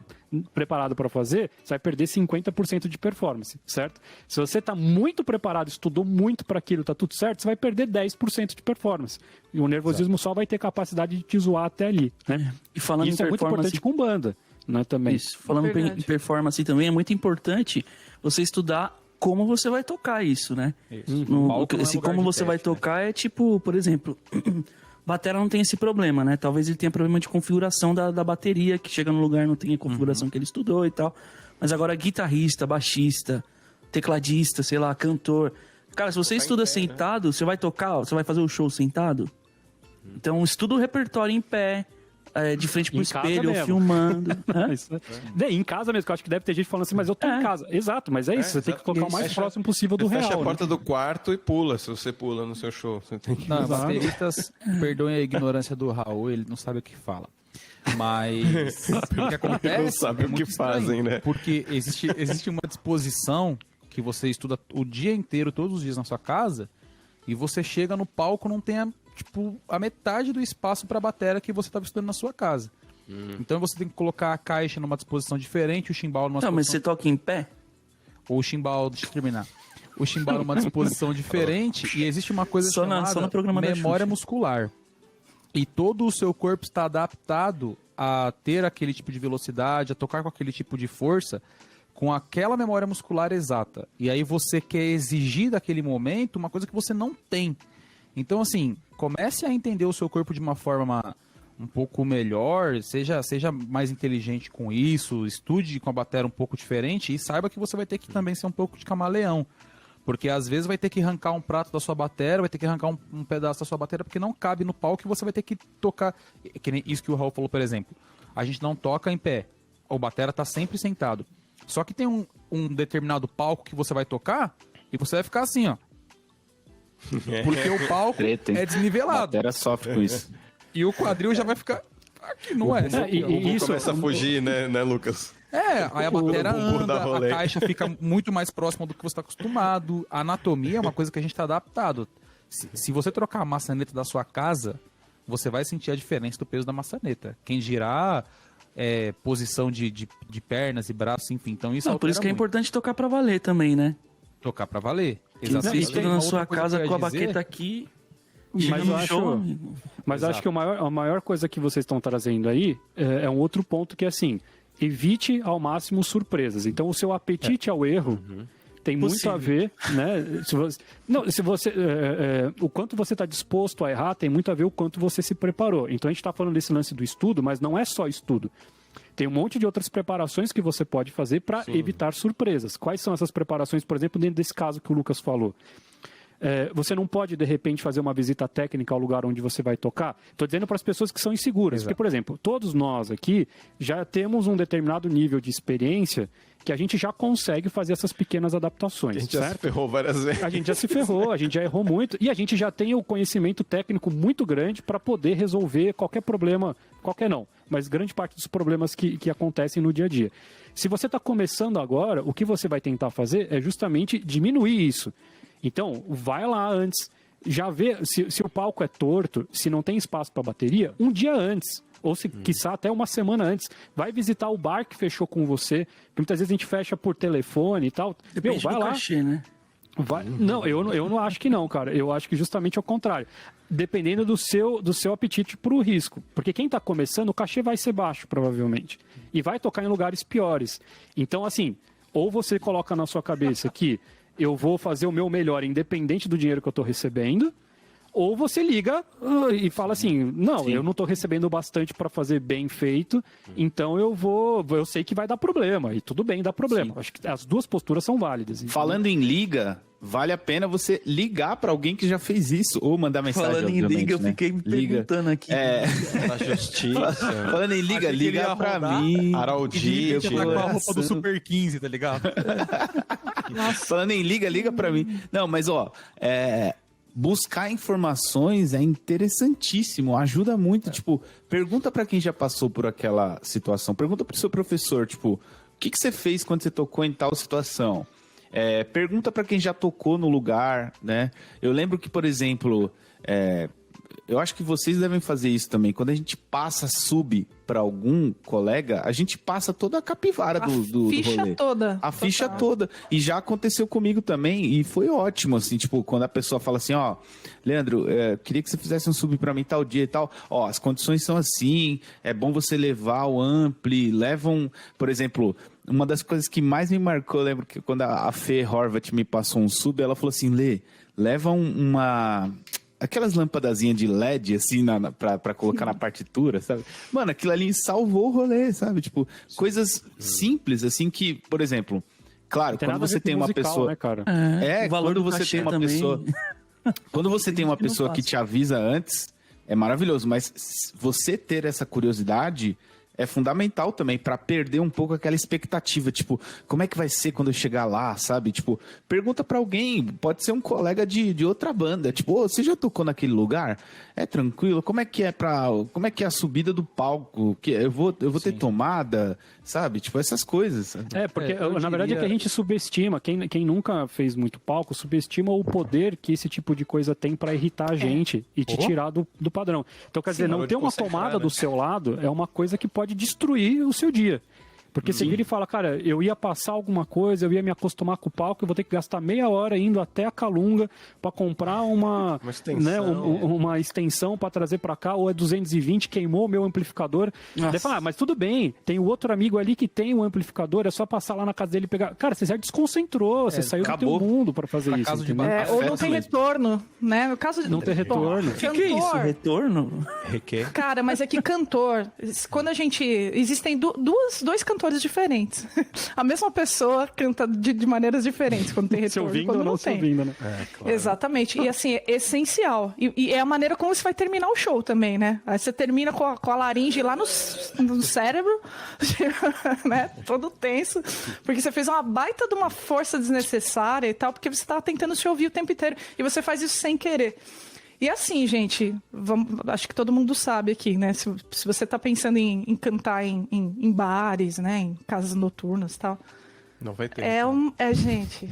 preparado para fazer, você vai perder 50% de performance, certo? Se você está muito preparado, estudou muito para aquilo, está tudo certo, você vai perder 10% de performance. E o nervosismo só vai ter capacidade de te zoar até ali, né? E falando isso em é muito importante com banda, né, também. Isso, falando em performance também, é muito importante você estudar como você vai tocar isso, né? Como você vai tocar é tipo, por exemplo, batera não tem esse problema, né? Talvez ele tenha problema de configuração da bateria, que chega no lugar não tem a configuração que ele estudou e tal. Mas agora guitarrista, baixista, tecladista, sei lá, cantor. Cara, se você estuda sentado, você vai tocar, você vai fazer o show sentado. Então estuda o repertório em pé. De frente pro espelho, ou filmando. Em casa mesmo, que eu acho que deve ter gente falando assim, mas eu tô em casa. Exato, mas é isso, você tem que colocar o mais próximo possível do real. Fecha a porta do quarto e pula, se você pula no seu show. Você tem que... Não, bateristas, perdoem a ignorância do Raul, ele não sabe o que fala. Mas o que acontece não sabe o que fazem, né? Porque existe uma disposição que você estuda o dia inteiro, todos os dias na sua casa, e você chega no palco, não tem a metade do espaço para a bateria que você estava estudando na sua casa. Então você tem que colocar a caixa numa disposição diferente, o chimbal numa disposição... Não, mas você toca em pé? Ou o chimbal, deixa eu terminar. O chimbal numa disposição diferente e existe uma coisa chamada memória muscular. E todo o seu corpo está adaptado a ter aquele tipo de velocidade, a tocar com aquele tipo de força, com aquela memória muscular exata. E aí você quer exigir daquele momento uma coisa que você não tem. Então, assim, comece a entender o seu corpo de uma forma um pouco melhor, seja mais inteligente com isso, estude com a bateria um pouco diferente e saiba que você vai ter que também ser um pouco de camaleão. Porque às vezes vai ter que arrancar um prato da sua bateria, vai ter que arrancar um pedaço da sua bateria porque não cabe no palco e você vai ter que tocar. Que nem isso que o Raul falou, por exemplo. A gente não toca em pé. O batera tá sempre sentado. Só que tem um determinado palco que você vai tocar e você vai ficar assim, ó. Porque o palco é desnivelado. A batera sofre com isso. E o quadril já vai ficar... Aqui não é. E isso começa a fugir, né, Lucas? Aí a bateria anda, a caixa fica muito mais próxima do que você está acostumado. A anatomia é uma coisa que a gente está adaptado. Se você trocar a maçaneta da sua casa, você vai sentir a diferença do peso da maçaneta. Quem girar... posição de pernas e braços, enfim. Então isso por isso que é importante tocar pra valer também, né? Tocar pra valer. Exatamente. Você estuda na sua casa com a baqueta aqui. Mas eu acho que a maior coisa que vocês estão trazendo aí é um outro ponto que é assim: evite ao máximo surpresas. Então o seu apetite ao erro tem muito a ver, né? O quanto você está disposto a errar tem muito a ver o quanto você se preparou. Então a gente está falando desse lance do estudo, mas não é só estudo. Tem um monte de outras preparações que você pode fazer para evitar surpresas. Quais são essas preparações, por exemplo, dentro desse caso que o Lucas falou? Você não pode, de repente, fazer uma visita técnica ao lugar onde você vai tocar. Estou dizendo para as pessoas que são inseguras. Porque, por exemplo, todos nós aqui já temos um determinado nível de experiência que a gente já consegue fazer essas pequenas adaptações. A gente já se ferrou várias vezes. A gente já se ferrou, a gente já errou muito. E a gente já tem o conhecimento técnico muito grande para poder resolver qualquer problema, qualquer não, mas grande parte dos problemas que acontecem no dia a dia. Se você está começando agora, o que você vai tentar fazer é justamente diminuir isso. Então, vai lá antes, já vê se o palco é torto, se não tem espaço para bateria, um dia antes, ou se quiçá até uma semana antes. Vai visitar o bar que fechou com você, porque muitas vezes a gente fecha por telefone e tal. Depende vai do lá. cachê, né? Não, eu não acho que não, cara. Eu acho que justamente ao contrário. Dependendo do seu apetite para o risco. Porque quem está começando, o cachê vai ser baixo, provavelmente. E vai tocar em lugares piores. Então, assim, ou você coloca na sua cabeça que eu vou fazer o meu melhor independente do dinheiro que eu estou recebendo, ou você liga e fala assim, não, eu não estou recebendo bastante para fazer bem feito, então eu sei que vai dar problema, e tudo bem, dá problema. Acho que as duas posturas são válidas. Então... Falando em liga, vale a pena você ligar para alguém que já fez isso, ou mandar mensagem. Falando em liga, eu fiquei me perguntando aqui. Da justiça. Falando em liga, liga para mim. Araldite. Tá com a roupa do Super 15, tá ligado? Falando em liga para mim. Não, mas buscar informações é interessantíssimo, ajuda muito. Tipo, pergunta para quem já passou por aquela situação, pergunta pro seu professor, tipo, o que você fez quando você tocou em tal situação? Pergunta para quem já tocou no lugar, né? Eu lembro que, por exemplo, eu acho que vocês devem fazer isso também. Quando a gente passa sub para algum colega, a gente passa toda a capivara do rolê. Toda. A ficha toda. E já aconteceu comigo também, e foi ótimo, assim, tipo, quando a pessoa fala assim, ó, Leandro, queria que você fizesse um sub para mim tal dia e tal. Ó, as condições são assim, é bom você levar o ampli, levam, por exemplo... Uma das coisas que mais me marcou, eu lembro que quando a Fê Horvath me passou um sub, ela falou assim, Lê, leva aquelas lâmpadazinhas de LED, assim, pra colocar na partitura, sabe? Mano, aquilo ali salvou o rolê, sabe? Tipo, coisas simples, assim, que, por exemplo, claro, quando você tem uma pessoa... Né, cara? Quando você tem uma pessoa... Quando você tem uma pessoa que te avisa antes, é maravilhoso, mas você ter essa curiosidade... É fundamental também para perder um pouco aquela expectativa, tipo, como é que vai ser quando eu chegar lá, sabe? Tipo, pergunta para alguém, pode ser um colega de outra banda, tipo, você já tocou naquele lugar? É tranquilo? Como é que é a subida do palco? Que eu vou ter tomada, sabe? Tipo, essas coisas. Sabe? Porque na verdade é que a gente subestima, quem nunca fez muito palco, subestima o poder que esse tipo de coisa tem para irritar a gente e te tirar do padrão. Então, quer dizer, não ter uma tomada do seu lado é uma coisa que pode destruir o seu dia. Porque você vira e fala, cara, eu ia passar alguma coisa, eu ia me acostumar com o palco, eu vou ter que gastar meia hora indo até a Calunga para comprar uma extensão para trazer para cá, ou é 220, queimou o meu amplificador. Daí fala, mas tudo bem, tem o outro amigo ali que tem o amplificador, é só passar lá na casa dele e pegar. Cara, você já desconcentrou, você saiu do teu mundo para fazer isso. Ou não tem retorno, né? No caso de não tem retorno. O que é isso? Retorno? Cara, mas é que cantor, quando a gente... Existem dois cantores diferentes. A mesma pessoa canta de maneiras diferentes quando tem retorno. Se ouvindo quando ou não tem. se ouvindo, né? Claro. Exatamente. E assim, é essencial. E é a maneira como você vai terminar o show também, né? Aí você termina com a laringe lá no cérebro, né? Todo tenso, porque você fez uma baita de uma força desnecessária e tal, porque você estava tentando se ouvir o tempo inteiro. E você faz isso sem querer. E assim, gente, acho que todo mundo sabe aqui, né? Se você tá pensando em cantar em bares, né? Em casas noturnas e tal. Não vai ter. Gente.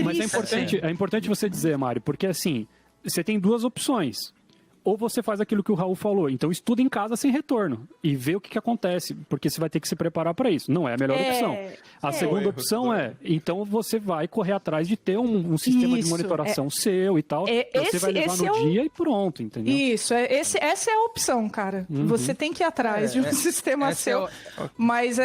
Mas é importante você dizer, Mário, porque assim, você tem duas opções. Ou você faz aquilo que o Raul falou, então estuda em casa sem retorno e vê o que acontece, porque você vai ter que se preparar para isso. Não é a melhor opção. A segunda opção então você vai correr atrás de ter um sistema de monitoração seu e tal. Você vai levar no dia e pronto, entendeu? Isso, essa é a opção, cara. Você tem que ir atrás de um sistema seu. Mas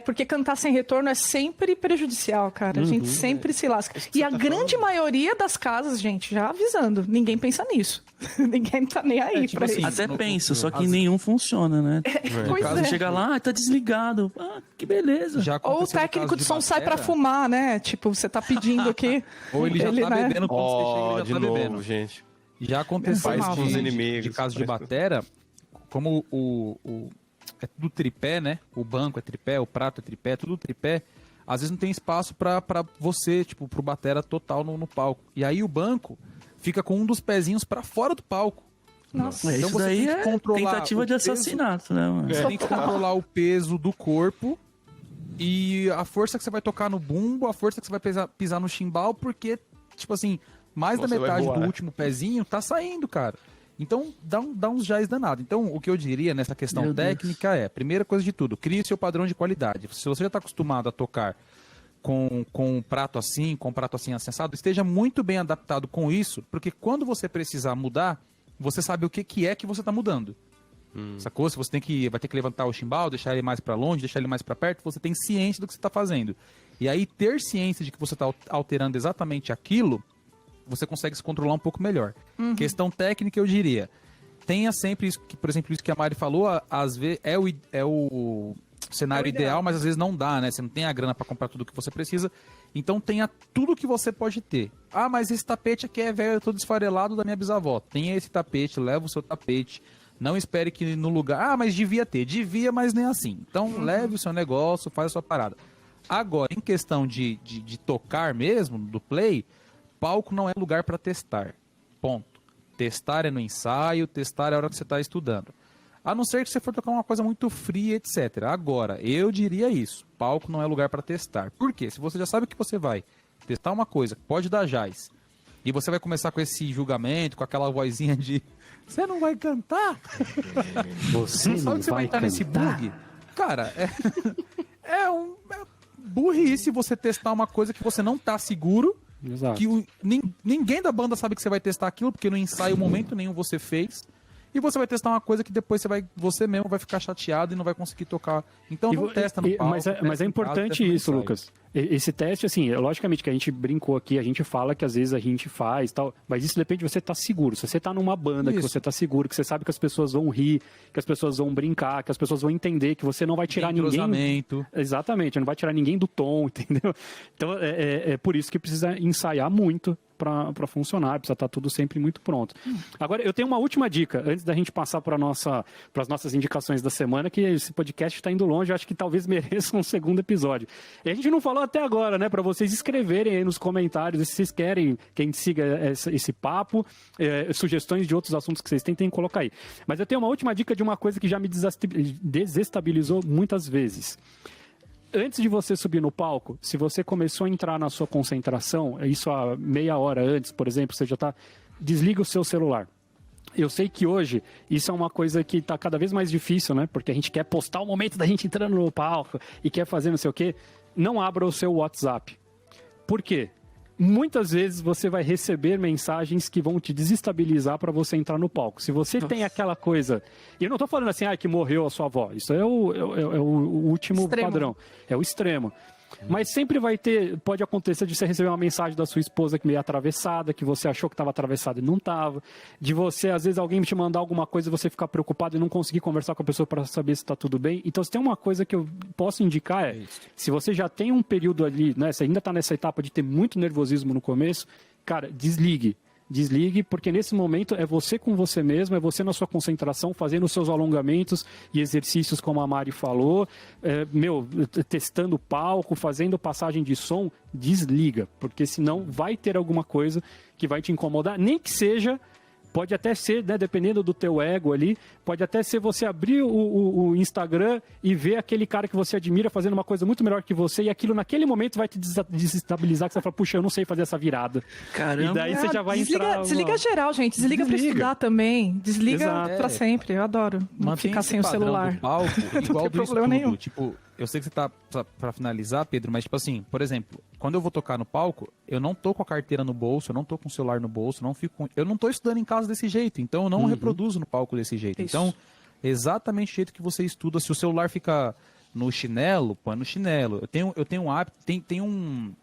porque cantar sem retorno é sempre prejudicial, cara. A gente sempre se lasca. E a grande maioria das casas, gente, já avisando, ninguém pensa nisso. Ninguém tá nem aí pra isso. Até pensa, só que nenhum funciona, né? Pois é. Chega lá, tá desligado. Que beleza. Ou o técnico de som sai pra fumar, né? Tipo, você tá pedindo aqui. Ou ele já tá bebendo quando você chega, ele já tá bebendo. Gente. Já aconteceu dos inimigos. De caso de batera, como é tudo tripé, né? O banco é tripé, o prato é tripé, tudo tripé. Às vezes não tem espaço pra você, tipo, pro batera total no palco. E aí o banco fica com um dos pezinhos pra fora do palco. Nossa, então isso você daí tem que controlar tentativa de assassinato, né, mano? Você tem que controlar o peso do corpo e a força que você vai tocar no bumbo, a força que você vai pisar no chimbal, porque, tipo assim, mais da metade do último pezinho tá saindo, cara. Então, dá uns jazz danado. Então, o que eu diria nessa questão técnica primeira coisa de tudo, crie seu padrão de qualidade. Se você já tá acostumado a tocar com um prato assim acessado, esteja muito bem adaptado com isso, porque quando você precisar mudar, você sabe o que é que você está mudando. Sacou? Se você vai ter que levantar o chimbal, deixar ele mais para longe, deixar ele mais para perto, você tem ciência do que você está fazendo. E aí, ter ciência de que você está alterando exatamente aquilo, você consegue se controlar um pouco melhor. Questão técnica, eu diria, tenha sempre isso, por exemplo, isso que a Mari falou, às vezes é o cenário ideal, mas às vezes não dá, né? Você não tem a grana para comprar tudo que você precisa. Então tenha tudo que você pode ter. Ah, mas esse tapete aqui é velho, eu tô desfarelado da minha bisavó. Tenha esse tapete, leva o seu tapete. Não espere que no lugar... Ah, mas devia ter. Devia, mas nem assim. Então leve o seu negócio, faz a sua parada. Agora, em questão de tocar mesmo, do play, palco não é lugar para testar. Ponto. Testar é no ensaio, testar é a hora que você está estudando. A não ser que você for tocar uma coisa muito fria, etc. Agora, eu diria isso. Palco não é lugar para testar. Por quê? Se você já sabe que você vai testar uma coisa que pode dar jazz E você vai começar com esse julgamento, com aquela vozinha de você não vai cantar? Você sabe que você vai entrar nesse bug? Cara, é burrice você testar uma coisa que você não tá seguro. Exato. Que ninguém da banda sabe que você vai testar aquilo, porque no ensaio momento nenhum você fez. E você vai testar uma coisa que depois você mesmo vai ficar chateado e não vai conseguir tocar. Então não testa no palco. Mas é importante isso, Lucas. Esse teste, assim, logicamente que a gente brincou aqui, a gente fala que às vezes a gente faz tal, mas isso depende de você estar seguro. Se você está numa banda, que você está seguro, que você sabe que as pessoas vão rir, que as pessoas vão brincar, que as pessoas vão entender, que você não vai tirar ninguém... Exatamente, não vai tirar ninguém do tom, entendeu? Então é por isso que precisa ensaiar muito para funcionar, precisa estar tudo sempre muito pronto. Agora, eu tenho uma última dica, antes da gente passar para as nossas indicações da semana, que esse podcast está indo longe, eu acho que talvez mereça um segundo episódio. E a gente não falou até agora, né, para vocês escreverem aí nos comentários, se vocês querem que a gente siga esse papo, sugestões de outros assuntos que vocês têm que colocar aí. Mas eu tenho uma última dica de uma coisa que já me desestabilizou muitas vezes. Antes de você subir no palco, se você começou a entrar na sua concentração, isso há meia hora antes, por exemplo, você já está... Desliga o seu celular. Eu sei que hoje isso é uma coisa que está cada vez mais difícil, né? Porque a gente quer postar o momento da gente entrando no palco e quer fazer não sei o quê. Não abra o seu WhatsApp. Por quê? Muitas vezes você vai receber mensagens que vão te desestabilizar para você entrar no palco. Se você tem aquela coisa... E eu não estou falando assim, que morreu a sua avó. Isso é o último padrão. É o extremo. Mas sempre pode acontecer de você receber uma mensagem da sua esposa que meio atravessada, que você achou que estava atravessada e não estava. De você, às vezes, alguém te mandar alguma coisa e você ficar preocupado e não conseguir conversar com a pessoa para saber se está tudo bem. Então, se tem uma coisa que eu posso indicar se você já tem um período ali, né, você ainda está nessa etapa de ter muito nervosismo no começo, cara, desligue. Desligue, porque nesse momento é você com você mesmo, é você na sua concentração, fazendo os seus alongamentos e exercícios, como a Mari falou, testando o palco, fazendo passagem de som, desliga, porque senão vai ter alguma coisa que vai te incomodar, nem que seja... Pode até ser, né, dependendo do teu ego ali, pode até ser você abrir o Instagram e ver aquele cara que você admira fazendo uma coisa muito melhor que você, e aquilo naquele momento vai te desestabilizar, que você fala, puxa, eu não sei fazer essa virada. Caramba. E daí você já vai entrar... Desliga geral, gente. Desliga pra estudar também. Desliga pra sempre. Eu adoro ficar sem o celular. Do palco, igual não tem problema nenhum. Tipo, eu sei que você tá pra finalizar, Pedro, mas tipo assim, por exemplo, quando eu vou tocar no palco, eu não tô com a carteira no bolso, eu não tô com o celular no bolso, eu não tô estudando em casa desse jeito, então eu não reproduzo no palco desse jeito. Isso. Então, exatamente o jeito que você estuda, se o celular fica no chinelo, põe no chinelo. Eu tenho um hábito, tem um...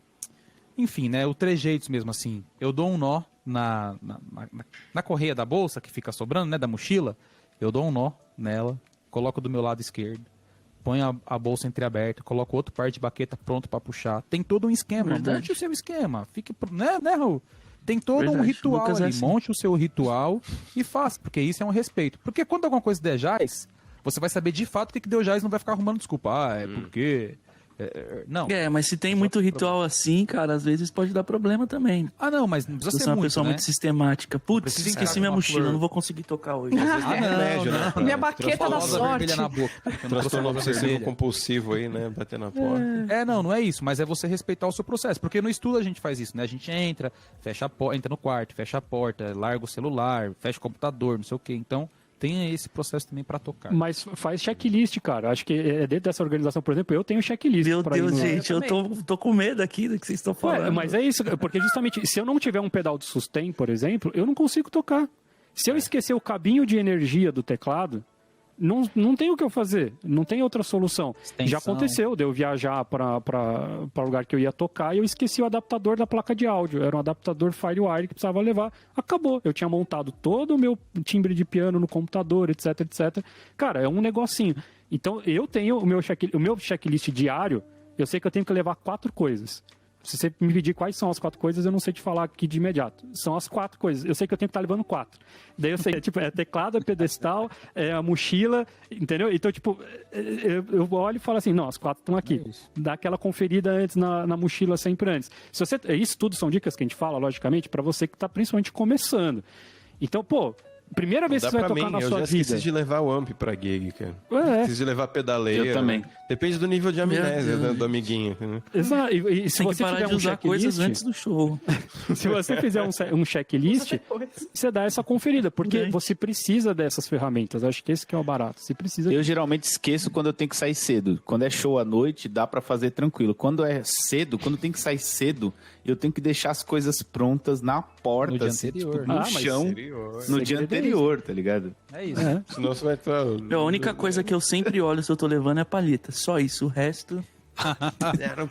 Enfim, né, o trejeitos mesmo assim. Eu dou um nó na correia da bolsa que fica sobrando, né, da mochila, eu dou um nó nela, coloco do meu lado esquerdo, põe a bolsa entreaberta, coloca outro par de baqueta pronto para puxar. Tem todo um esquema. Monte o seu esquema. Fique, né, Raul? Tem todo um ritual ali. Assim. Monte o seu ritual e faça, porque isso é um respeito. Porque quando alguma coisa der jaz, você vai saber de fato o que deu jaz e não vai ficar arrumando desculpa. É porque... não. Mas se tem muito ritual assim, cara, às vezes pode dar problema também. Não, mas não precisa ser muito, uma pessoa né? muito sistemática. Putz, esqueci minha mochila, não vou conseguir tocar hoje. Não. Minha baqueta da sorte. Na boca. Transtorno obsessivo compulsivo aí, né? Bater na porta. Não é isso, mas é você respeitar o seu processo. Porque no estudo a gente faz isso, né? A gente entra, fecha a porta, entra no quarto, fecha a porta, larga o celular, fecha o computador, não sei o quê. Então, tem esse processo também para tocar. Mas faz checklist, cara. Acho que dentro dessa organização, por exemplo, eu tenho checklist. Meu Deus, gente, eu tô com medo aqui do que vocês estão falando. Mas é isso, porque justamente, se eu não tiver um pedal de sustain, por exemplo, eu não consigo tocar. Se eu esquecer o cabinho de energia do teclado, não tem o que eu fazer, não tem outra solução. Extensão. Já aconteceu de eu viajar para o lugar que eu ia tocar e eu esqueci o adaptador da placa de áudio. Era um adaptador Firewire que precisava levar. Acabou. Eu tinha montado todo o meu timbre de piano no computador, etc, etc. Cara, é um negocinho. Então, eu tenho o meu checklist diário, eu sei que eu tenho que levar 4 coisas. Se você me pedir quais são as 4 coisas, eu não sei te falar aqui de imediato. São as 4 coisas. Eu sei que eu tenho que estar levando 4. Daí eu sei, é teclado, é pedestal, é a mochila, entendeu? Então, eu olho e falo assim, não, as 4 estão aqui. Dá aquela conferida antes na mochila sempre antes. Se você, isso tudo são dicas que a gente fala, logicamente, para você que está principalmente começando. Então, Primeira vez que você vai tocar na sua vida. Eu já esqueci de levar o amp pra gig, cara. Esqueci de levar pedaleira. Eu também. Depende do nível de amnésia do amiguinho. Exato. E se Tem você que parar tiver de um usar coisas checklist, antes do show. se você fizer um checklist, você dá essa conferida, porque Verdade. você precisa dessas ferramentas. Acho que esse que é o barato. Você precisa. Eu geralmente esqueço quando eu tenho que sair cedo. Quando é show à noite, dá pra fazer tranquilo. Quando é cedo, quando tem que sair cedo, eu tenho que deixar as coisas prontas na porta, No dia assim, anterior. tipo, no chão, no dia anterior, tá ligado? É isso. É. Senão você vai estar... A única coisa que eu sempre olho se eu tô levando é a palheta. Só isso. O resto...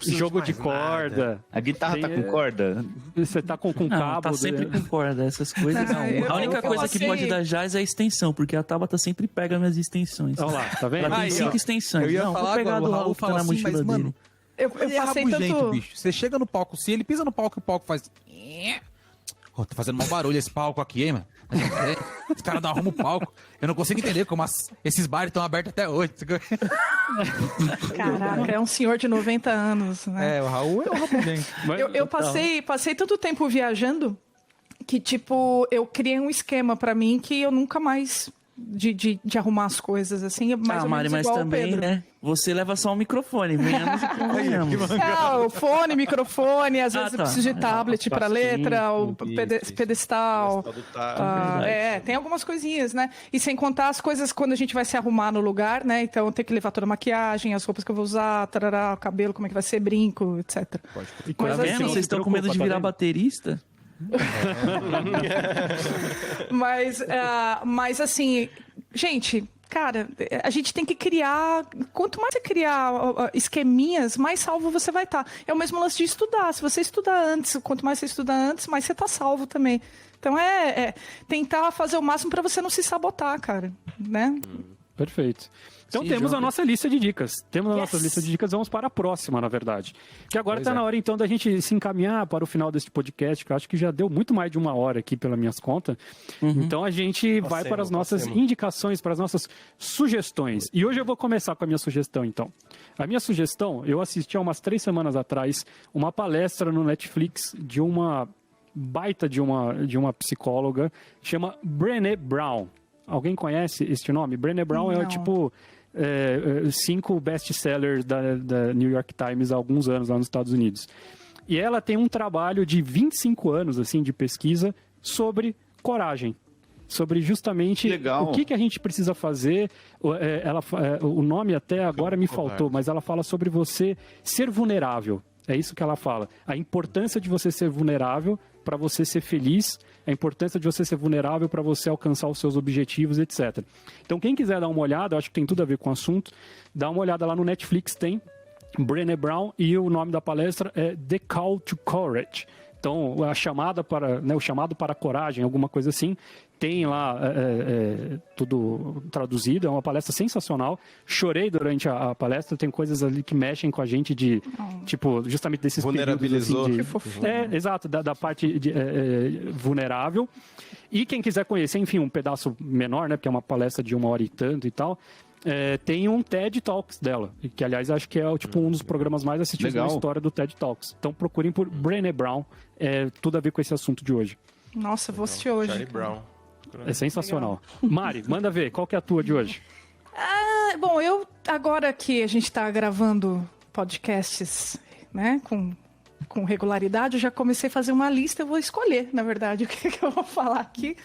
Jogo de corda. A guitarra tá com corda? Você tá com Não, cabo. tá sempre com corda. Essas coisas não. eu- A única eu coisa que passei- pode dar jazz é a extensão, porque a Tabata sempre pega minhas extensões. Olha lá, tá vendo? Ela tem Aí, 5 ó. extensões. Eu ia Não, falar vou pegar agora, do o Raul que tá fala na assim, mochila mas, dele. mano, Eu Ele é passei rabugento, tanto... bicho. Você chega no palco, se ele pisa no palco, o palco faz... Tá fazendo um barulho esse palco aqui, hein, mano? Os caras não arrumam o palco. Eu não consigo entender como esses bares estão abertos até hoje. Caraca, é um senhor de 90 anos, né? É, o Raul é o rabugento. Mas- Eu passei tanto tempo viajando que, tipo, eu criei um esquema pra mim que eu nunca mais... De arrumar as coisas, assim, é mais ou Mari, menos mas igual ao também, Pedro. né? Você leva só um microfone, venhamos e convenhamos. O fone, microfone, às vezes eu tá. preciso de tablet pra letra, o pedestal. Tem algumas coisinhas, né? E sem contar as coisas quando a gente vai se arrumar no lugar, né? Então tem que levar toda a maquiagem, as roupas que eu vou usar, tarará, o cabelo, como é que vai ser, brinco, etc. E Tá coisa vendo? assim, Vocês estão com medo de virar baterista? Mas assim, gente, cara, a gente tem que criar. Quanto mais você criar esqueminhas, mais salvo você vai estar. É o mesmo lance de estudar. Se você estudar antes, quanto mais você estuda antes, mais você tá salvo também. Então é tentar fazer o máximo para você não se sabotar, cara, né? Perfeito. Então Se temos joga. a nossa lista de dicas. Temos a Yes. nossa lista de dicas, vamos para a próxima, na verdade. Que agora Pois está é. na hora, então, da gente se encaminhar para o final desse podcast, que eu acho que já deu muito mais de 1 hora aqui pelas minhas contas. Então a gente vai para as nossas indicações, para as nossas sugestões. E hoje eu vou começar com a minha sugestão, então. A minha sugestão, eu assisti há umas 3 semanas atrás uma palestra no Netflix de uma baita de uma psicóloga, chama Brené Brown. Alguém conhece este nome? Brené Brown é Não. tipo 5 best-sellers da New York Times há alguns anos lá nos Estados Unidos. E ela tem um trabalho de 25 anos assim de pesquisa sobre coragem. Sobre justamente Legal. o que a gente precisa fazer. O nome até agora me covarde. faltou, mas ela fala sobre você ser vulnerável. É isso que ela fala. A importância de você ser vulnerável para você ser feliz, a importância de você ser vulnerável para você alcançar os seus objetivos, etc. Então, quem quiser dar uma olhada, eu acho que tem tudo a ver com o assunto, dá uma olhada lá no Netflix, tem Brené Brown, e o nome da palestra é The Call to Courage. Então, a chamada para, o chamado para a coragem, alguma coisa assim, tem lá tudo traduzido, é uma palestra sensacional. Chorei durante a palestra, tem coisas ali que mexem com a gente de, tipo, justamente desses Vulnerabilizou. períodos, assim, exato, da parte vulnerável. E quem quiser conhecer, enfim, um pedaço menor, né, porque é uma palestra de 1 hora e tanto e tal, tem um TED Talks dela, que aliás acho que é tipo um dos programas mais assistidos Legal. na história do TED Talks. Então procurem por Brené Brown, tudo a ver com esse assunto de hoje. Nossa, vou assistir hoje. Charlie Brown. É sensacional. Mari, manda ver, qual que é a tua de hoje? Bom, agora que a gente está gravando podcasts, né, com regularidade, eu já comecei a fazer uma lista, eu vou escolher, na verdade, o que eu vou falar aqui.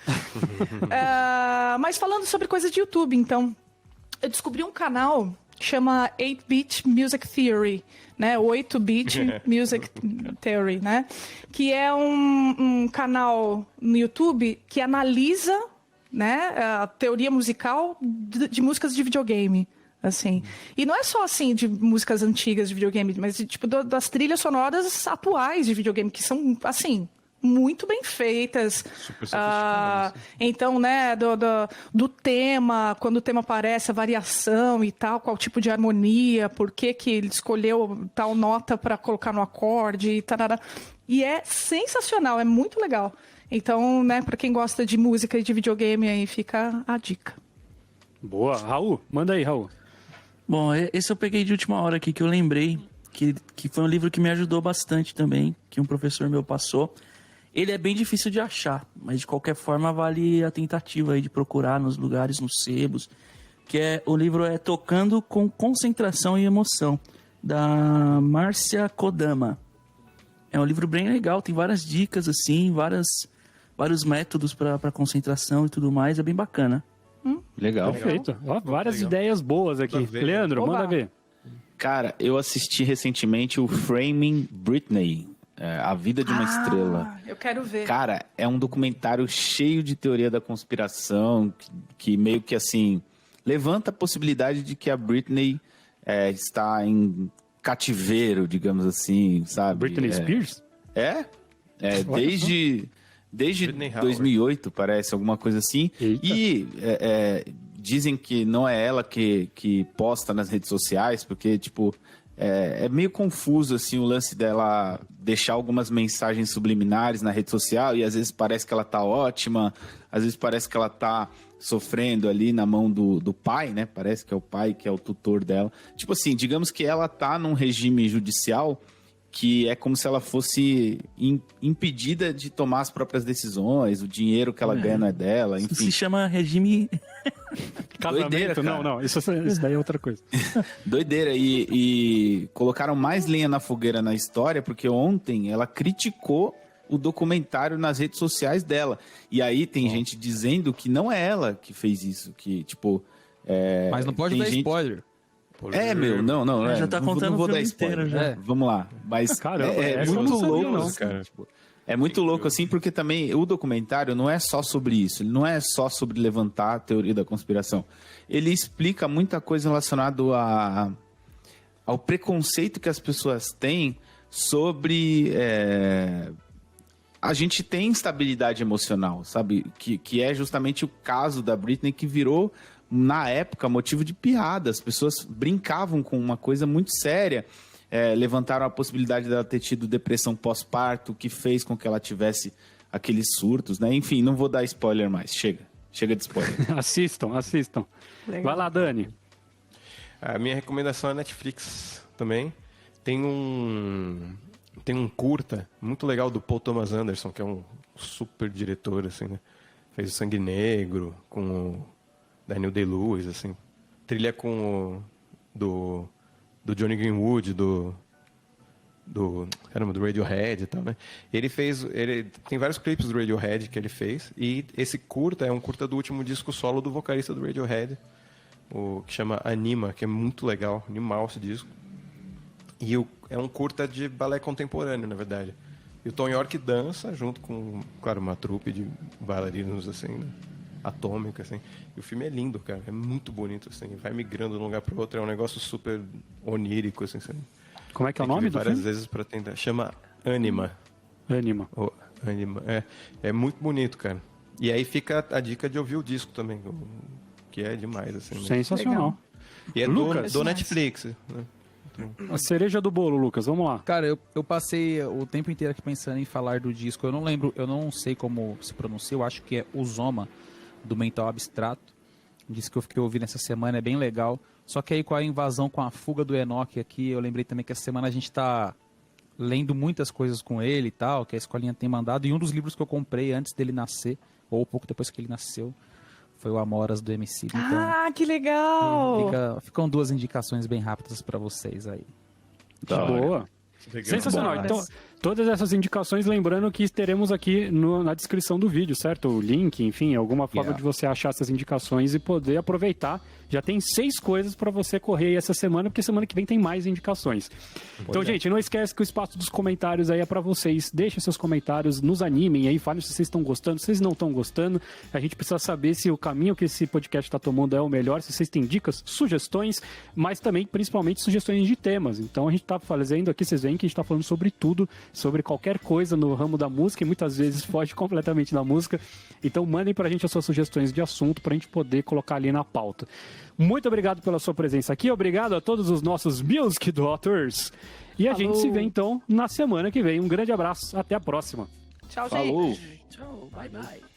Mas falando sobre coisas de YouTube, então, eu descobri um canal que chama 8-Bit Music Theory, né, 8-Bit Music Theory, né, que é um canal no YouTube que analisa, né, a teoria musical de músicas de videogame, assim. E não é só, assim, de músicas antigas de videogame, mas, tipo, das trilhas sonoras atuais de videogame, que são, assim, muito bem feitas. Então, né, do tema, quando o tema aparece, a variação e tal, qual tipo de harmonia, por que ele escolheu tal nota para colocar no acorde e tarará. E é sensacional, é muito legal. Então, né, para quem gosta de música e de videogame, aí fica a dica. Boa. Raul, manda aí, Raul. Bom, esse eu peguei de última hora aqui, que eu lembrei, que foi um livro que me ajudou bastante também, que um professor meu passou. Ele é bem difícil de achar, mas de qualquer forma vale a tentativa aí de procurar nos lugares, nos sebos, o livro é Tocando com Concentração e Emoção, da Márcia Kodama. É um livro bem legal, tem várias dicas, assim, vários métodos para concentração e tudo mais, é bem bacana. Legal. Perfeito. Ó, várias ideias boas aqui. Leandro, manda ver. Cara, eu assisti recentemente o Framing Britney, A Vida de uma Estrela. Eu quero ver. Cara, é um documentário cheio de teoria da conspiração, que meio que assim, levanta a possibilidade de que a Britney está em cativeiro, digamos assim, sabe? Britney Spears? Desde 2008, parece, alguma coisa assim. Eita. E dizem que não é ela que posta nas redes sociais, porque, tipo, é meio confuso, assim, o lance dela deixar algumas mensagens subliminares na rede social e às vezes parece que ela tá ótima, às vezes parece que ela tá sofrendo ali na mão do pai, né? Parece que é o pai que é o tutor dela. Tipo assim, digamos que ela tá num regime judicial que é como se ela fosse impedida de tomar as próprias decisões, o dinheiro que ela ganha não é dela, enfim. Isso se chama regime... Doideira, cara. Não, isso daí é outra coisa. Doideira, e colocaram mais lenha na fogueira na história, porque ontem ela criticou o documentário nas redes sociais dela. E aí tem gente dizendo que não é ela que fez isso, que, tipo... Mas não pode dar spoiler. Não. Já tá não contando vou o dar filme spoiler. inteiro já. Vamos lá. Mas Caramba, é essa eu muito não sabia, louco, não. cara. É muito louco, assim, porque também o documentário não é só sobre isso. Ele não é só sobre levantar a teoria da conspiração. Ele explica muita coisa relacionada ao preconceito que as pessoas têm sobre... A gente tem instabilidade emocional, sabe? Que é justamente o caso da Britney, que virou, na época, motivo de piada. As pessoas brincavam com uma coisa muito séria. Levantaram a possibilidade dela ter tido depressão pós-parto, que fez com que ela tivesse aqueles surtos, né? Enfim, não vou dar spoiler mais. Chega de spoiler. Assistam. Legal. Vai lá, Dani. A minha recomendação é Netflix também. Tem um curta muito legal do Paul Thomas Anderson, que é um super diretor, assim, né? Fez o Sangue Negro com o Daniel Day-Lewis, assim. Trilha com do Johnny Greenwood, do Radiohead e tal, né? Ele tem vários clipes do Radiohead que ele fez, e esse curta é um curta do último disco solo do vocalista do Radiohead, que chama Anima, que é muito legal, animal esse disco. E é um curta de balé contemporâneo, na verdade. E o Tom York dança junto com, claro, uma trupe de bailarinos, assim, né? Atômica, assim. E o filme é lindo, cara. É muito bonito, assim. Vai migrando de um lugar para o outro. É um negócio super onírico, assim. Como é que é o nome do várias filme? vezes para tentar. Chama Anima. Anima. Anima. É muito bonito, cara. E aí fica a dica de ouvir o disco também, que é demais, assim. Né? Sensacional. E é Lucas, do Netflix, né? A cereja do bolo, Lucas, vamos lá. Cara, eu passei o tempo inteiro aqui pensando em falar do disco. Eu não lembro, eu não sei como se pronuncia, eu acho que é Uzoma, do Mental Abstrato. Um disco que eu fiquei ouvindo essa semana, é bem legal. Só que aí com a invasão, com a fuga do Enoch aqui, eu lembrei também que essa semana a gente tá lendo muitas coisas com ele e tal, que a escolinha tem mandado. E um dos livros que eu comprei antes dele nascer, ou pouco depois que ele nasceu, foi o Amoras do Emicida. Então, que legal! ficam duas indicações bem rápidas para vocês aí. Boa. Sensacional. Bom, Então, todas essas indicações, lembrando que teremos aqui na descrição do vídeo, certo? O link, enfim, alguma forma de você achar essas indicações e poder aproveitar. Já tem 6 coisas para você correr aí essa semana, porque semana que vem tem mais indicações. Então, gente, não esquece que o espaço dos comentários aí é para vocês. Deixem seus comentários, nos animem aí, falem se vocês estão gostando, se vocês não estão gostando. A gente precisa saber se o caminho que esse podcast está tomando é o melhor, se vocês têm dicas, sugestões, mas também, principalmente, sugestões de temas. Então, a gente está fazendo aqui, vocês veem que a gente está falando sobre tudo, sobre qualquer coisa no ramo da música, e muitas vezes foge completamente da música. Então, mandem pra gente as suas sugestões de assunto pra gente poder colocar ali na pauta. Muito obrigado pela sua presença aqui, obrigado a todos os nossos Music Daughters. E a gente se vê, então, na semana que vem. Um grande abraço, até a próxima. Tchau, Falou. gente. Tchau, bye bye.